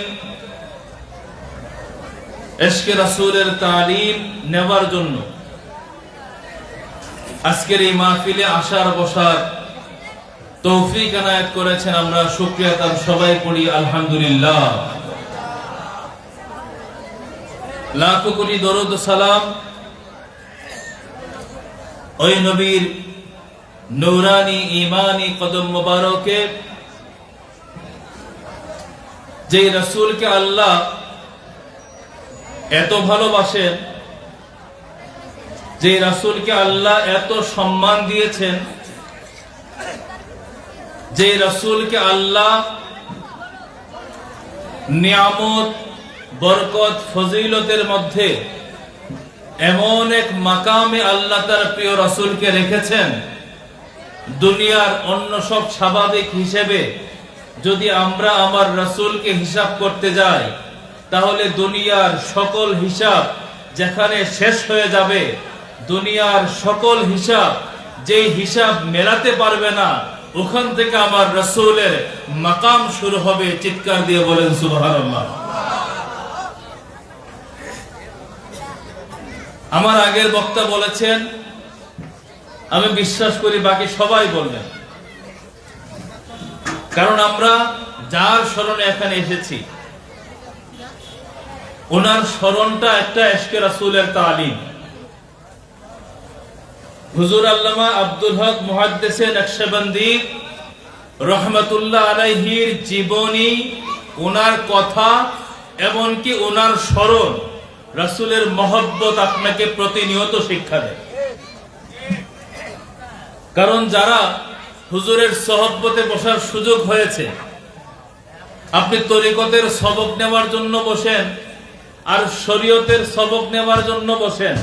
ইশকে রাসূলের তালিম নেওয়ার জন্য আজকের এই মাহফিলে আসার বসার তৌফিক এনায়েত করেছেন। আমরা শুকরিয়া তার সবাই পড়ি আলহামদুলিল্লাহ। লাখ কোটি দরুদ সালাম ওই নবীর নূরানি ঈমানি কদম মুবারকে, যে রাসূলকে আল্লাহ এত ভালোবাসেন, যে রাসূলকে আল্লাহ এত সম্মান দিয়েছেন, যে রাসূলকে আল্লাহ নিয়ামত, বরকত, ফজিলতের মধ্যে এমন এক মাকামে আল্লাহ তার প্রিয় রাসূলকে রেখেছেন, দুনিয়ার অন্য সব স্বাভাবিক হিসেবে যদি আমরা আমার রাসূলকে হিসাব করতে যাই, তাহলে দুনিয়ার সকল হিসাব যেখানে শেষ হয়ে যাবে, দুনিয়ার সকল হিসাব যেই হিসাব মেলাতে পারবে না, ওখান থেকে আমার রাসূলের মাকাম শুরু হবে। চিৎকার দিয়ে বলেন সুবহানাল্লাহ। আমার আগের বক্তা বলেছেন, আমি বিশ্বাস করি বাকি সবাই বলবেন, কারণ আমরা যার স্মরণে এখানে এসেছি ওনার স্মরণটা একটা ইশকে রাসূলের তালিম। হুজুর আল্লামা আব্দুল হক মুহাদ্দিসে নকশবন্দি রহমাতুল্লাহ আলাইহির জীবনী, ওনার কথা, এমনকি ওনার স্মরণ, রাসূলের মহব্বত আপনাকে প্রতিনিয়ত শিক্ষা দেয়। কারণ যারা হুজুরের সোহবতে বসার সুযোগ হয়েছে, আপনি তরিকতের সবক নেওয়ার জন্য বসেন, আর শরীয়তের সবক নেওয়ার জন্য বসেন,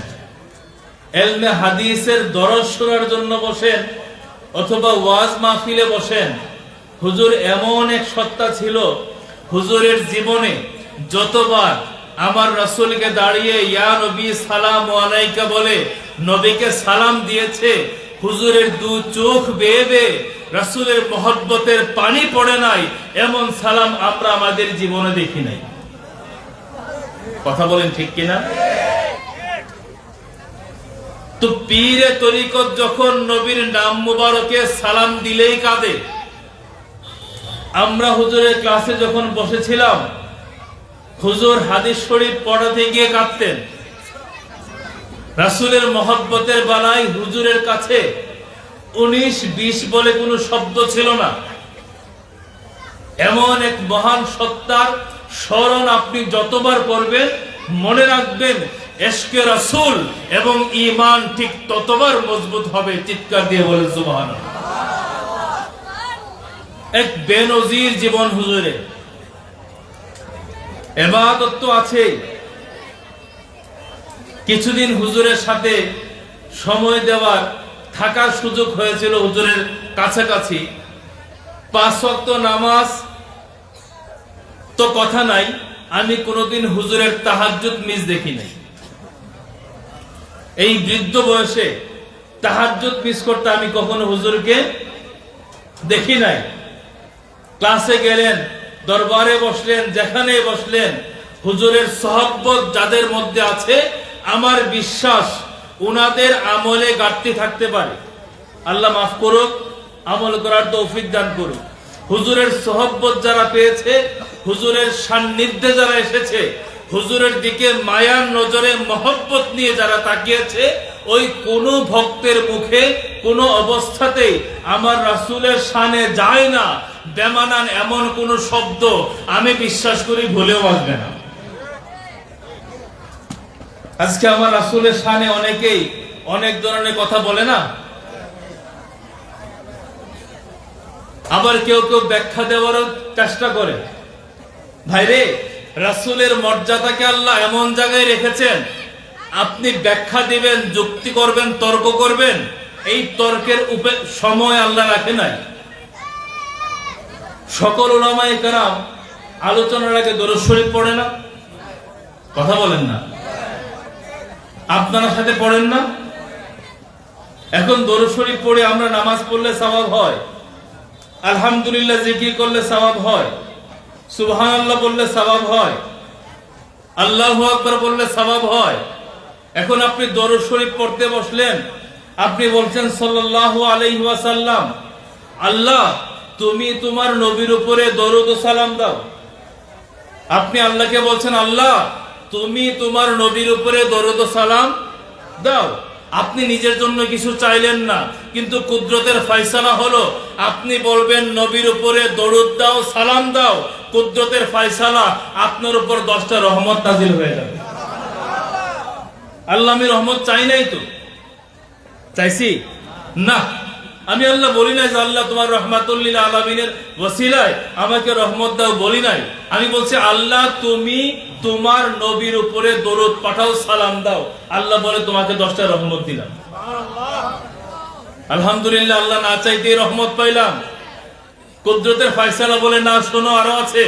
ইলমে হাদিসের দরস শোনার জন্য বসেন, অথবা ওয়াজ মাহফিলে বসেন, হুজুর এমন এক সত্তা ছিল, হুজুরের জীবনে যতবার আমার রাসূলকে দাঁড়িয়ে ইয়া নবী সালাম আলাইকা বলে নবীকে সালাম দিয়েছে, হুজুরের দু চোখ বেয়ে বেয়ে রাসূলের মহব্বতের পানি পড়ে নাই, এমন সালাম আমরা আমাদের জীবনে দেখি নাই। কথা বলেন ঠিক কিনা? তো পীরে তরিকত যখন নবীর নাম মুবারকে সালাম দিলেই কাঁদে, আমরা হুজুরের ক্লাসে যখন বসেছিলাম, হুজুর হাদিস শরীফ পড়াতে গিয়ে কাঁদতেন। রাসূলের মহব্বতের বালাই হুজুরের কাছে 19-20 বলে কোনো শব্দ ছিল না। এমন এক মহান সত্তার স্মরণ আপনি যতবার করবেন, মনে রাখবেন ইশকে রাসূল এবং ঈমান ঠিক ততবার মজবুত হবে। চিৎকার দিয়ে বলেন সুবহানাল্লাহ। এক বেনজির জীবন হুজুরের, ইবাদত তো আছে। কিছুদিন হুজুরের সাথে সময় দেওয়ার, থাকার সুযোগ হয়েছিল হুজুরের কাছাকাছি। 5 ওয়াক্ত নামাজ তো কথা নাই, আমি কোনোদিন হুজুরের তাহাজ্জুদ মিস দেখি নাই। এই বৃদ্ধ বয়সে তাহাজ্জুদ মিস করতে আমি কখনো হুজুরকে দেখি নাই। ক্লাসে গেলেন, দরবারে বসলেন, যেখানে বসলেন, হুজুরের সহবত যাদের মধ্যে আছে, আমার বিশ্বাস উনাদের আমলে ঘাটতি থাকতে পারে। আল্লাহ মাফ করুক, আমল করার তৌফিক দান করুক। হুজুরের সহবত যারা পেয়েছে, হুজুরের সান্নিধ্যে যারা এসেছে, হুজুরের দিকে মায়ার নজরে মহব্বত নিয়ে যারা তাকিয়েছে, ওই কোন ভক্তের মুখে কোন অবস্থাতেই আমার রাসূলের শানে যায় না বেমানান এমন কোন শব্দ আমি বিশ্বাস করি ভুলেও আসবে না। আজকে আমার রাসূলের শানে অনেকেই অনেক ধরনের কথা বলে না, আবার কেউ কেউ ব্যাখ্যা দেওয়ারও চেষ্টা করে। ভাইরে, রাসূলের মর্যাদাকে আল্লাহ এমন জায়গায় রেখেছেন, আপনি ব্যাখ্যা দিবেন, যুক্তি করবেন, তর্ক করবেন, এই তর্কের সময় আল্লাহ রাখে নাই। সকল উলামায়ে কেরাম আলোচনার আগে দরুদ শরীফ পড়ে না? কথা বলেন না, আপনারা সাথে পড়েন না? এখন দরুদ শরীফ পড়ে আমরা নামাজ পড়লে সওয়াব হয়, আলহামদুলিল্লাহ জিকির করলে সওয়াব হয়, সুবহানাল্লাহ বললে সওয়াব হয়, আল্লাহু আকবার বললে সওয়াব হয়। এখন আপনি দরুদ শরীফ পড়তে বসলেন, আপনি বলছেন সাল্লাল্লাহু আলাইহি ওয়াসাল্লাম, আল্লাহ তুমি তোমার নবীর উপরে দরুদ ও সালাম দাও। আপনি আল্লাহকে বলছেন, আল্লাহ তুমি তোমার নবীর উপরে দরুদ ও সালাম দাও। আপনি নিজের জন্য কিছু চাইলেন না, কিন্তু কুদরতের ফয়সালা হলো আপনি বলবেন নবীর উপরে দরুদ দাও, সালাম দাও। কুদরতের ফয়সালা আপনার উপর 10টা রহমত নাজিল হয়ে যাবে। আল্লাহ আমি রহমত চাই নাই তো, চাইছি না। আমি আল্লাহ বলি নাই যে আল্লাহ তোমার রহমাতুল লিল আলামিনের ওসিলায় আমাকে রহমত দাও, বলি নাই। আমি বলছি আল্লাহ তুমি তোমার নবীর উপরে দরুদ পাঠাও, সালাম দাও। আল্লাহ বলে তোমাকে 10টা রহমত দিলাম। আলহামদুলিল্লাহ, আল্লাহ না চাইতেই রহমত পাইলাম। কুদরতের ফয়সালা বলে না, শোনো আরো আছে।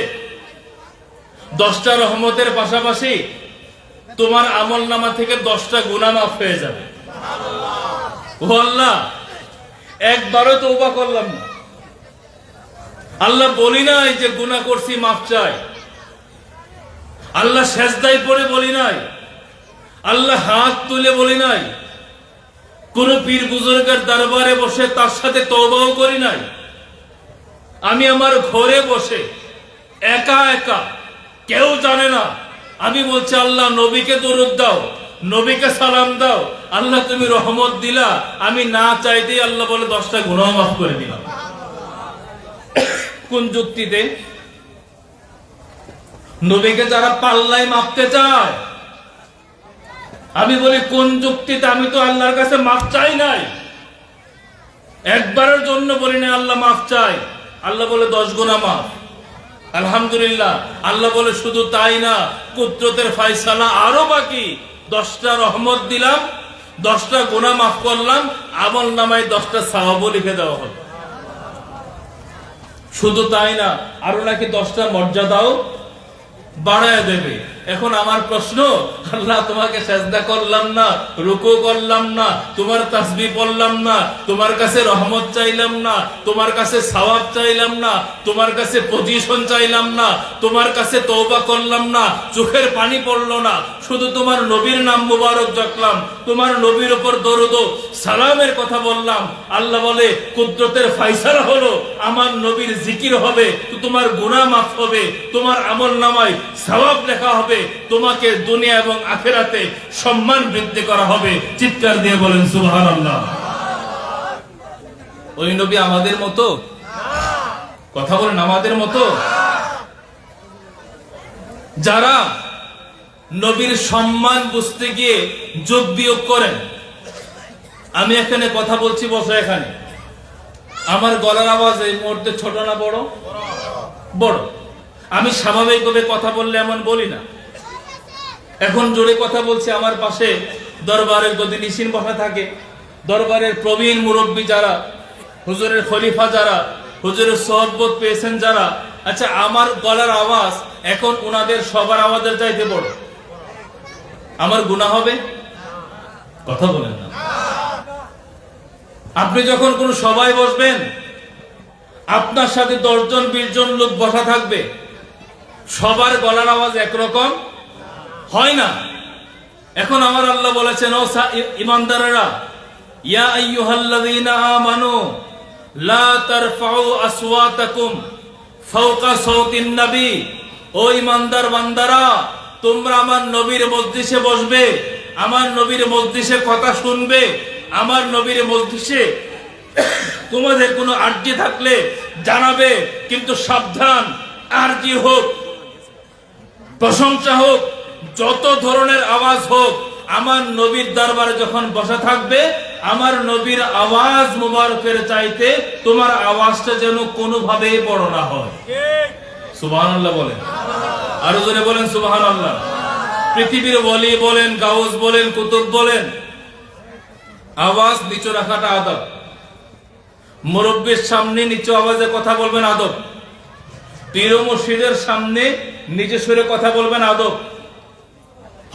10টা রহমতের পাশাপাশি তোমার আমল নামা থেকে 10টা গুনাহ মাফ হয়ে যাবে। ও আল্লাহ, একবারও তওবা করলাম না। আল্লাহ বলি নাই যে গুনাহ করছি মাফ চাই। আল্লাহ সেজদায় পড়ে বলি নাই, আল্লাহ হাত তুলে বলি নাই, কোন পীর বুজুর্গের দরবারে বসে তার সাথে তওবাও করি নাই। আমি আমার ঘরে বসে একা একা, কেউ জানে না, আমি বলছি আল্লাহ নবীকে দরুদ দাও, নবীকে সালাম দাও। আল্লাহ তুমি রহমত দিলা, আমি না চাইতেই আল্লাহ বলে 10টা গুনাহ মাফ করে দিলাম। কোন যুক্তিতে? নবীকে যারা পাল্লায় মাপতে চায়, আমি বলি কোন যুক্তিতে? আমি তো আল্লাহর কাছে মাফ চাই নাই, একবারের জন্য বলি না আল্লাহ মাফ চাই। আল্লাহ বলে 10 গুনাহ মাফ। আলহামদুলিল্লাহ। আল্লাহ বলে শুধু তাই না, কুদরতের ফয়সালা আরো বাকি। 10টা রহমত দিলাম, 10টা গুনাহ মাফ করলাম, আমল নামায় 10টা সওয়াবও লিখে দেওয়া হলো। শুধু তাই না, আরো নাকি 10টা মর্যাদাও বাড়ায় দেবে। এখন আমার প্রশ্ন, আল্লাহ তোমাকে সেজদা করলাম না, রুকু করলাম না, তোমার তাসবিহ পড়লাম না, তোমার কাছে রহমত চাইলাম না, তোমার কাছে সওয়াব চাইলাম না, তোমার কাছে পজিশন চাইলাম না, তোমার কাছে তওবা করলাম না, চোখের পানি পড়লো না, শুধু তোমার নবীর নাম মুবারক জাপলাম, তোমার নবীর উপর দরুদ ও সালামের কথা বললাম। আল্লাহ বলে কুদরতের ফয়সালা হলো আমার নবীর জিকির হবে, তো তোমার গুনাহ মাফ হবে, তোমার আমল নামায় সওয়াব লেখা হবে, তোমাকে দুনিয়া এবং আখিরাতে সম্মান বৃদ্ধি করা হবে। চিৎকার দিয়ে বলেন সুবহানাল্লাহ। ওই নবী আমাদের মতো? কথা বলেন, আমাদের মতো? যারা নবীর সম্মান বুঝতে গিয়ে যোগ বিয়োগ করেন। আমি এখানে কথা বলছি, বসে এখানে, আমার গলার আওয়াজ এই মুহূর্তে ছোট না বড়? বড়। আমি স্বাভাবিকভাবে কথা বললে এমন বলি না। এখন জোরে কথা বলছি, আমার পাশে দরবারের গদি নিশিন বসা থাকে, দরবারের প্রবীণ মুরব্বী যারা, হুজুরের খলিফা যারা, হুজুরের সোহবত পেয়েছেন যারা, আচ্ছা আমার গলার আওয়াজ এখন উনাদের সবার আওয়াজের চাইতে বড়, আমার গুনাহ হবে? কথা বলেন না। আপনি যখন কোন সভায় বসবেন, আপনার সাথে 10 জন 20 জন লোক বসা থাকবে, সবার গলার আওয়াজ একরকম হয় না। এখন আমার আল্লাহ বলেছেন, ও ঈমানদারেরা, ইয়া আইয়ুহাল্লাযীনা আমানু লা তারফাউ আসওয়াতাকুম ফাওকা সাওতিন নবী, ও ঈমানদার বান্দারা, তোমরা আমার নবীর মজলিসে বসবে, আমার নবীর মজলিসে কথা শুনবে, আমার নবীর মজলিসে তোমাদের কোনো আরজি থাকলে জানাবে, কিন্তু সাবধান, আরজি হোক, প্রশংসা হোক, যত ধরনের আওয়াজ হোক, আমার নবীর দরবারে যখন বসা থাকবে, আমার নবীর আওয়াজ মুবারকের চাইতে তোমার আওয়াজটা যেন কোনোভাবেই বড় না হয়। সুবহানাল্লাহ বলেন, আরো জোরে বলেন সুবহানাল্লাহ। পৃথিবীর ওলি বলেন, গাউস বলেন, কুতুব বলেন, আওয়াজ নিচু রাখাটা আদব। মুরব্বির সামনে নিচু আওয়াজে কথা বলবেন, আদব। পীর ও মুর্শিদের সামনে নিচু সুরে কথা বলবেন, আদব।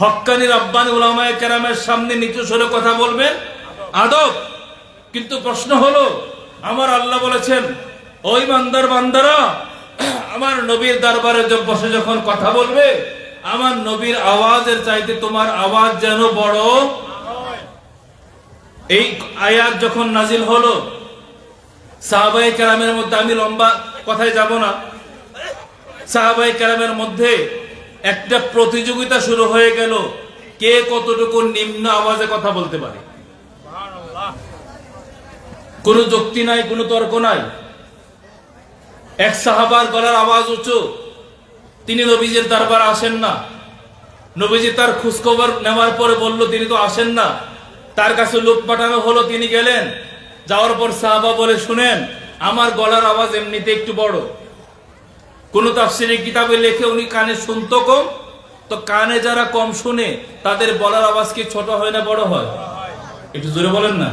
হক্কানি রাব্বানি উলামায়ে কেরামের সামনে নিচু সুরে কথা বলবেন, আদব। কিন্তু প্রশ্ন হলো, আমার আল্লাহ বলেছেন, ওই বান্দার বান্দারা, আমার নবীর দরবারে বসে যখন কথা বলবে, আমার নবীর আওয়াজের চাইতে তোমার আওয়াজ যেন বড়। এই আয়াত যখন নাজিল হলো, সাহাবায়ে কেরামের মধ্যে, আমি লম্বা কথায় যাব না, সাহাবায়ে কেরামের মধ্যে একটা প্রতিযোগিতা শুরু হয়ে গেল, কে কতটুকু নিম্ন আওয়াজে কথা বলতে পারে। কোনো যুক্তি নাই, কোনো তর্ক নাই। এক সাহাবার গলার আওয়াজ উঁচু, তিনি নবীজির দরবারে আসেন না। নবীজি তার খোঁজখবর নেওয়ার পরে বলল তিনি তো আসেন না। তার কাছে লোক পাঠানো হলো, তিনি গেলেন। যাওয়ার পর সাহাবা বলে, শুনেন, আমার গলার আওয়াজ এমনিতে একটু বড়। কোন তাফসীরের কিতাবে লেখে উনি কানে শুনতো কম, তো কানে যারা কম শুনে তাদের গলার আওয়াজ কি ছোট হয় না বড় হয়? একটু জোরে বলেন না।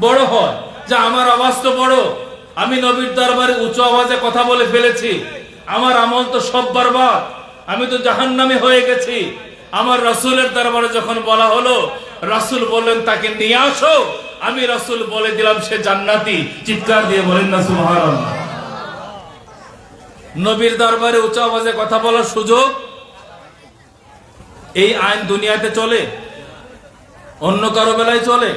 বড় হয়। যা আমার আওয়াজ তো বড়, আমি নবীর দরবারে উঁচু আওয়াজে কথা বলে ফেলেছি, আমার আমল তো সব বরবাদ, আমি তো জাহান্নামী হয়ে গেছি। আমার রাসূলের দরবারে যখন বলা হলো, রাসূল বললেন তাকে নিয়ে আসো, আমি রাসূল বলে দিলাম সে জান্নাতি। চিৎকার দিয়ে বলেন না সুবহানাল্লাহ। নবীর দরবারে উঁচু আওয়াজে কথা বলার সুযোগ, এই আইন দুনিয়াতে চলে, অন্য কারো বেলায় চলে?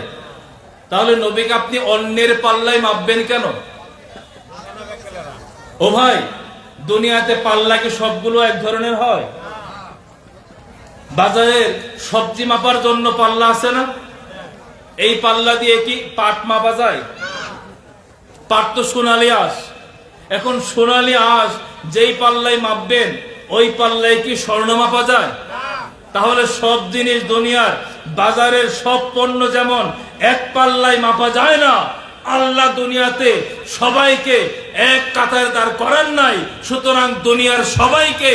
তাহলে নবীকে আপনি অন্যের পাল্লায় মাপবেন কেন? ও ভাই, দুনিয়াতে পাল্লা কি সবগুলো এক ধরনের হয়? বাজারের সবজি মাপার জন্য পাল্লা আছে না? এই পাল্লা দিয়ে কি পাট মাপা যায়? পাট তো সোনালী আঁশ। এখন সোনালী আঁশ যেই পাল্লায় মাপবেন, ওই পাল্লায় কি স্বর্ণ মাপা যায়? তাহলে সব জিনিস দুনিয়ার বাজারের সব পণ্য যেমন এক পাল্লায় মাপা যায় না, আল্লাহ দুনিয়াতে সবাইকে এক কাতারে দাঁড় করান নাই, সুতরাং দুনিয়ার সবাইকে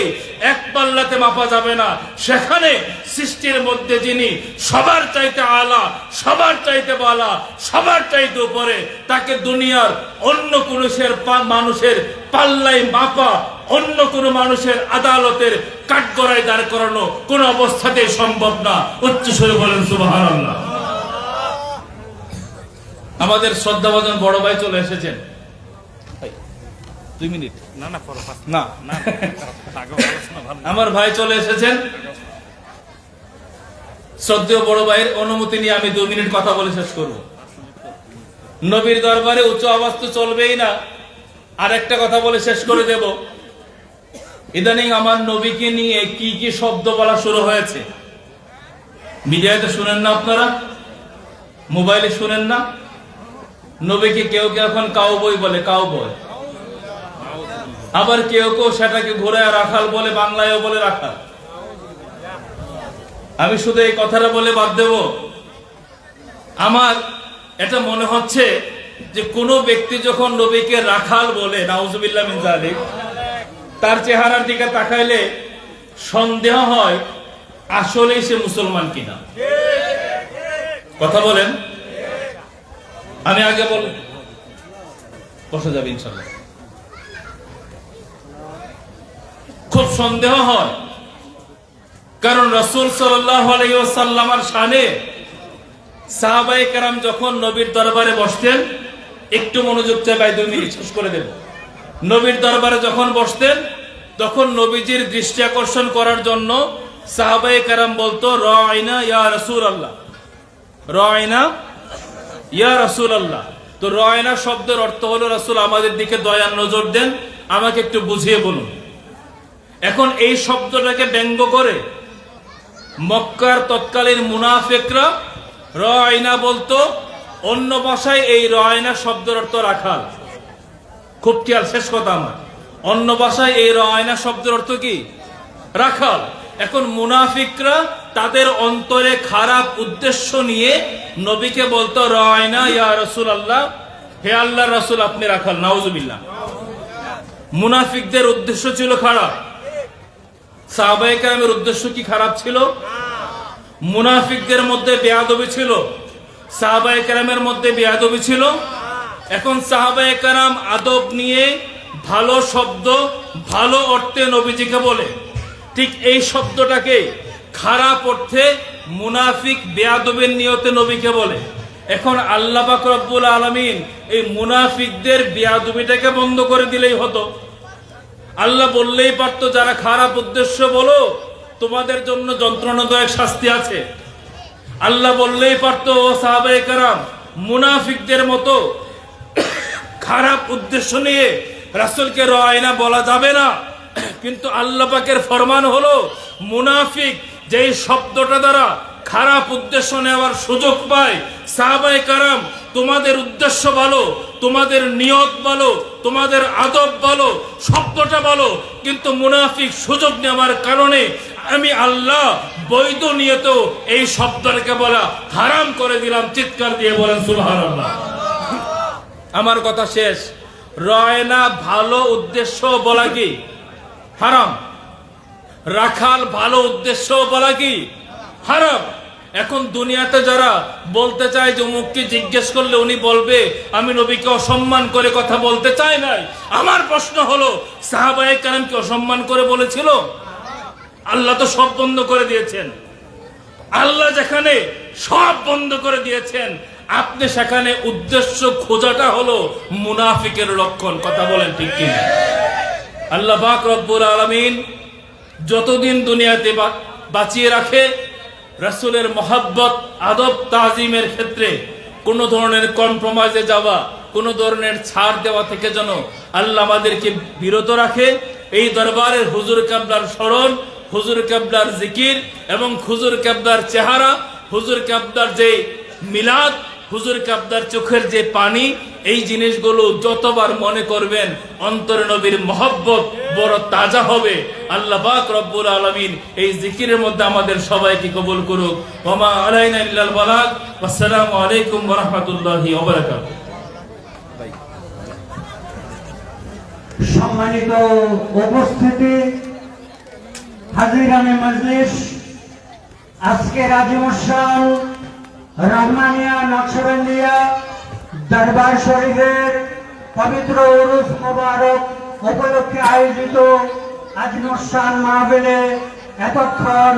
এক পাল্লাতে মাপা যাবে না। সেখানে সৃষ্টির মধ্যে যিনি সবার চাইতে আলা, সবার চাইতে বালা, সবার চাইতে উপরে, তাকে দুনিয়ার অন্য কোন মানুষের পাল্লায় মাপা, অন্য কোন মানুষের আদালতের কাঠগড়ায় দাঁড় করানো কোন অবস্থাতেই সম্ভব না। উচ্চ স্বরে বলেন সুবহানাল্লাহ। আমাদের শ্রদ্ধাভাজন বড় ভাই চলে এসেছেন। 2 মিনিট না, আমার ভাই চলে এসেছেন। শ্রদ্ধেয় বড় ভাইয়ের অনুমতি নিয়ে আমি 2 মিনিট কথা বলে শেষ করব। নবীর দরবারে উচ্চ আওয়াজ তো চলবেই না, আর একটা কথা বলে শেষ করে দেব। ইদানিং আমার নবীকে নিয়ে কি কি শব্দ বলা শুরু হয়েছে, মিডিয়াতে শুনেন না আপনারা, মোবাইলে শুনেন না? নবীকে কেউ কেউ এখন কাউবয় বলে, কাউবয়। আবার কেউ কেউ সেটাকে ঘোড়ায় রাখাল বলে, বাংলায়ও বলে রাখাল। আমি শুধু এই কথাটা বলে বাদ দেব, আমার এটা মনে হচ্ছে যে কোন ব্যক্তি যখন নবীকে রাখাল বলে, নাউজুবিল্লাহ মিন যালিক, তার চেহারার দিকে তাকাইলে সন্দেহ হয় আসলেই সে মুসলমান কিনা। কথা বলেন। আমি আগে বল, বসা যাবে ইনশাআল্লাহ। খুব সন্দেহ হয়, কারণ রাসূল সাল্লাল্লাহু আলাইহি ওয়াসাল্লামের শানে সাহাবায়ে কেরাম যখন নবীর দরবারে বসতেন, একটু মনোযোগ চাই ভাই, 2 মিনিট শেষ করে দেব। নবীর দরবারে যখন বসতেন তখন নবীজির দৃষ্টি আকর্ষণ করার জন্য সাহাবায়ে কেরাম বলতো, রাইনা ইয়া রাসূলুল্লাহ, রাইনা ইয়া রাসূলুল্লাহ। তো রাইনা শব্দের অর্থ হলো, রাসূল আমাদের দিকে দয়ার নজর দেন, আমাকে একটু বুঝিয়ে বলুন। এখন এই শব্দটাকে ব্যঙ্গ করে মক্কার তৎকালীন মুনাফিকরা রাইনা বলতো, অন্য ভাষায় এই রাইনা শব্দের অর্থ রাখাল। খুব খেয়াল, শেষ কথা আমার, অন্য ভাষায় এই রাইনা শব্দের অর্থ কি? রাখাল। এখন মুনাফিকরা তাদের অন্তরে খারাপ উদ্দেশ্য নিয়ে নবীকে বলতো, রাইনা ইয়া রাসূলুল্লাহ, হে আল্লাহর রাসূল আপনি রাখাল। নাউজুবিল্লাহ। মুনাফিকদের উদ্দেশ্য ছিল খারাপ। সাহাবায়ে কেরামের উদ্দেশ্য কি খারাপ ছিল? মুনাফিকদের মধ্যে বেয়াদবি ছিল, সাহাবায়ে কেরামের মধ্যে বেয়াদবি ছিল। এখন সাহাবায়ে কেরাম আদব নিয়ে ভালো শব্দ ভালো অর্থে নবীজিকে বলে, ঠিক এই শব্দটাকে খারাপ অর্থে মুনাফিক বেয়াদবের নিয়তে নবীকে বলে। এখন আল্লাহ পাক রব্বুল আলামিন এই মুনাফিকদের বেয়াদবিটাকে বন্ধ করে দিলেই হতো। আল্লাহ বললেই পারতো, যারা খারাপ উদ্দেশ্য বলো তোমাদের জন্য যন্ত্রণাদায়ক শাস্তি আছে। আল্লাহ বললেই পারতো, ও সাহাবায়ে কেরাম মুনাফিকদের মতো খারাপ উদ্দেশ্য নিয়ে রাসূলকে রাইনা বলা যাবে না। কিন্তু আল্লাহ পাকের ফরমান হলো, মুনাফিক যেই শব্দটা দ্বারা খারাপ উদ্দেশ্য নেওয়ার সুযোগ পায়, সাহাবায়ে কেরাম তোমাদের উদ্দেশ্য বলো, তোমাদের নিয়ত বলো, তোমাদের আদব বলো, শব্দটা বলো, কিন্তু মুনাফিক সুযোগ নেওয়ার কারণে আমি আল্লাহ বৈধ নিয়ত এই শব্দটাকে বলা হারাম করে দিলাম। চিৎকার দিয়ে বলেন সুবহানাল্লাহ। আমার কথা শেষ। রায়না ভালো উদ্দেশ্য বলা কি হারাম, রাখাল ভালো উদ্দেশ্য বলা কি হারাম। এখন দুনিয়াতে যারা বলতে চায় যে অমুককে জিজ্ঞেস করলে উনি বলবে আমি নবীকে অসম্মান করে কথা বলতে চাই নাই, আমার প্রশ্ন হলো, সাহাবায়ে কেরামকে অসম্মান করে বলেছিল? আল্লাহ তো সব বন্ধ করে দিয়েছেন। আল্লাহ যেখানে সব বন্ধ করে দিয়েছেন, আপনি সেখানে উদ্দেশ্য খোঁজাটা হলো মুনাফিকের লক্ষণ। কথা বলেন ঠিক কিনা? আল্লাহ পাক রব্বুল আলামিন যতদিন দুনিয়াতে বাঁচিয়ে রাখে, রাসূলের মহব্বত আদব তাজিমের ক্ষেত্রে কোনো ধরনের কম্প্রোমাইজে যাওয়া, কোনো ধরনের ছাড় দেওয়া থেকে যেন আল্লাহ আমাদেরকে বিরত রাখে। এই দরবারের হুজুর কেবলার স্মরণ, হুজুর কেবলার জিকির এবং হুজুর কেবলার চেহারা, হুজুর কেবলার যে মিলাদ, হুজুর কেবলার চোখের যে পানি, এই জিনিসগুলো যতবার মনে করবেন অন্তরে নবীর মহব্বত বড় তাজা হবে। আল্লাহ পাক রব্বুল আলামিন এই জিকিরের মধ্যে আমাদের সবাইকে কবুল করুক। ওয়া মা আলাইনা ইল্লাল বালাগ। আসসালামু আলাইকুম ওয়া রাহমাতুল্লাহি ওয়া বারাকাতুহু। সম্মানিত উপস্থিতি, হাজিরানে মজলিস, আজকের আজিমুসান রহমানিয়া নকশবন্দিয়া দরবার শরীফের পবিত্র উরুস মোবারক উপলক্ষে আয়োজিত আজিমুসান মাহফিলে এতক্ষণ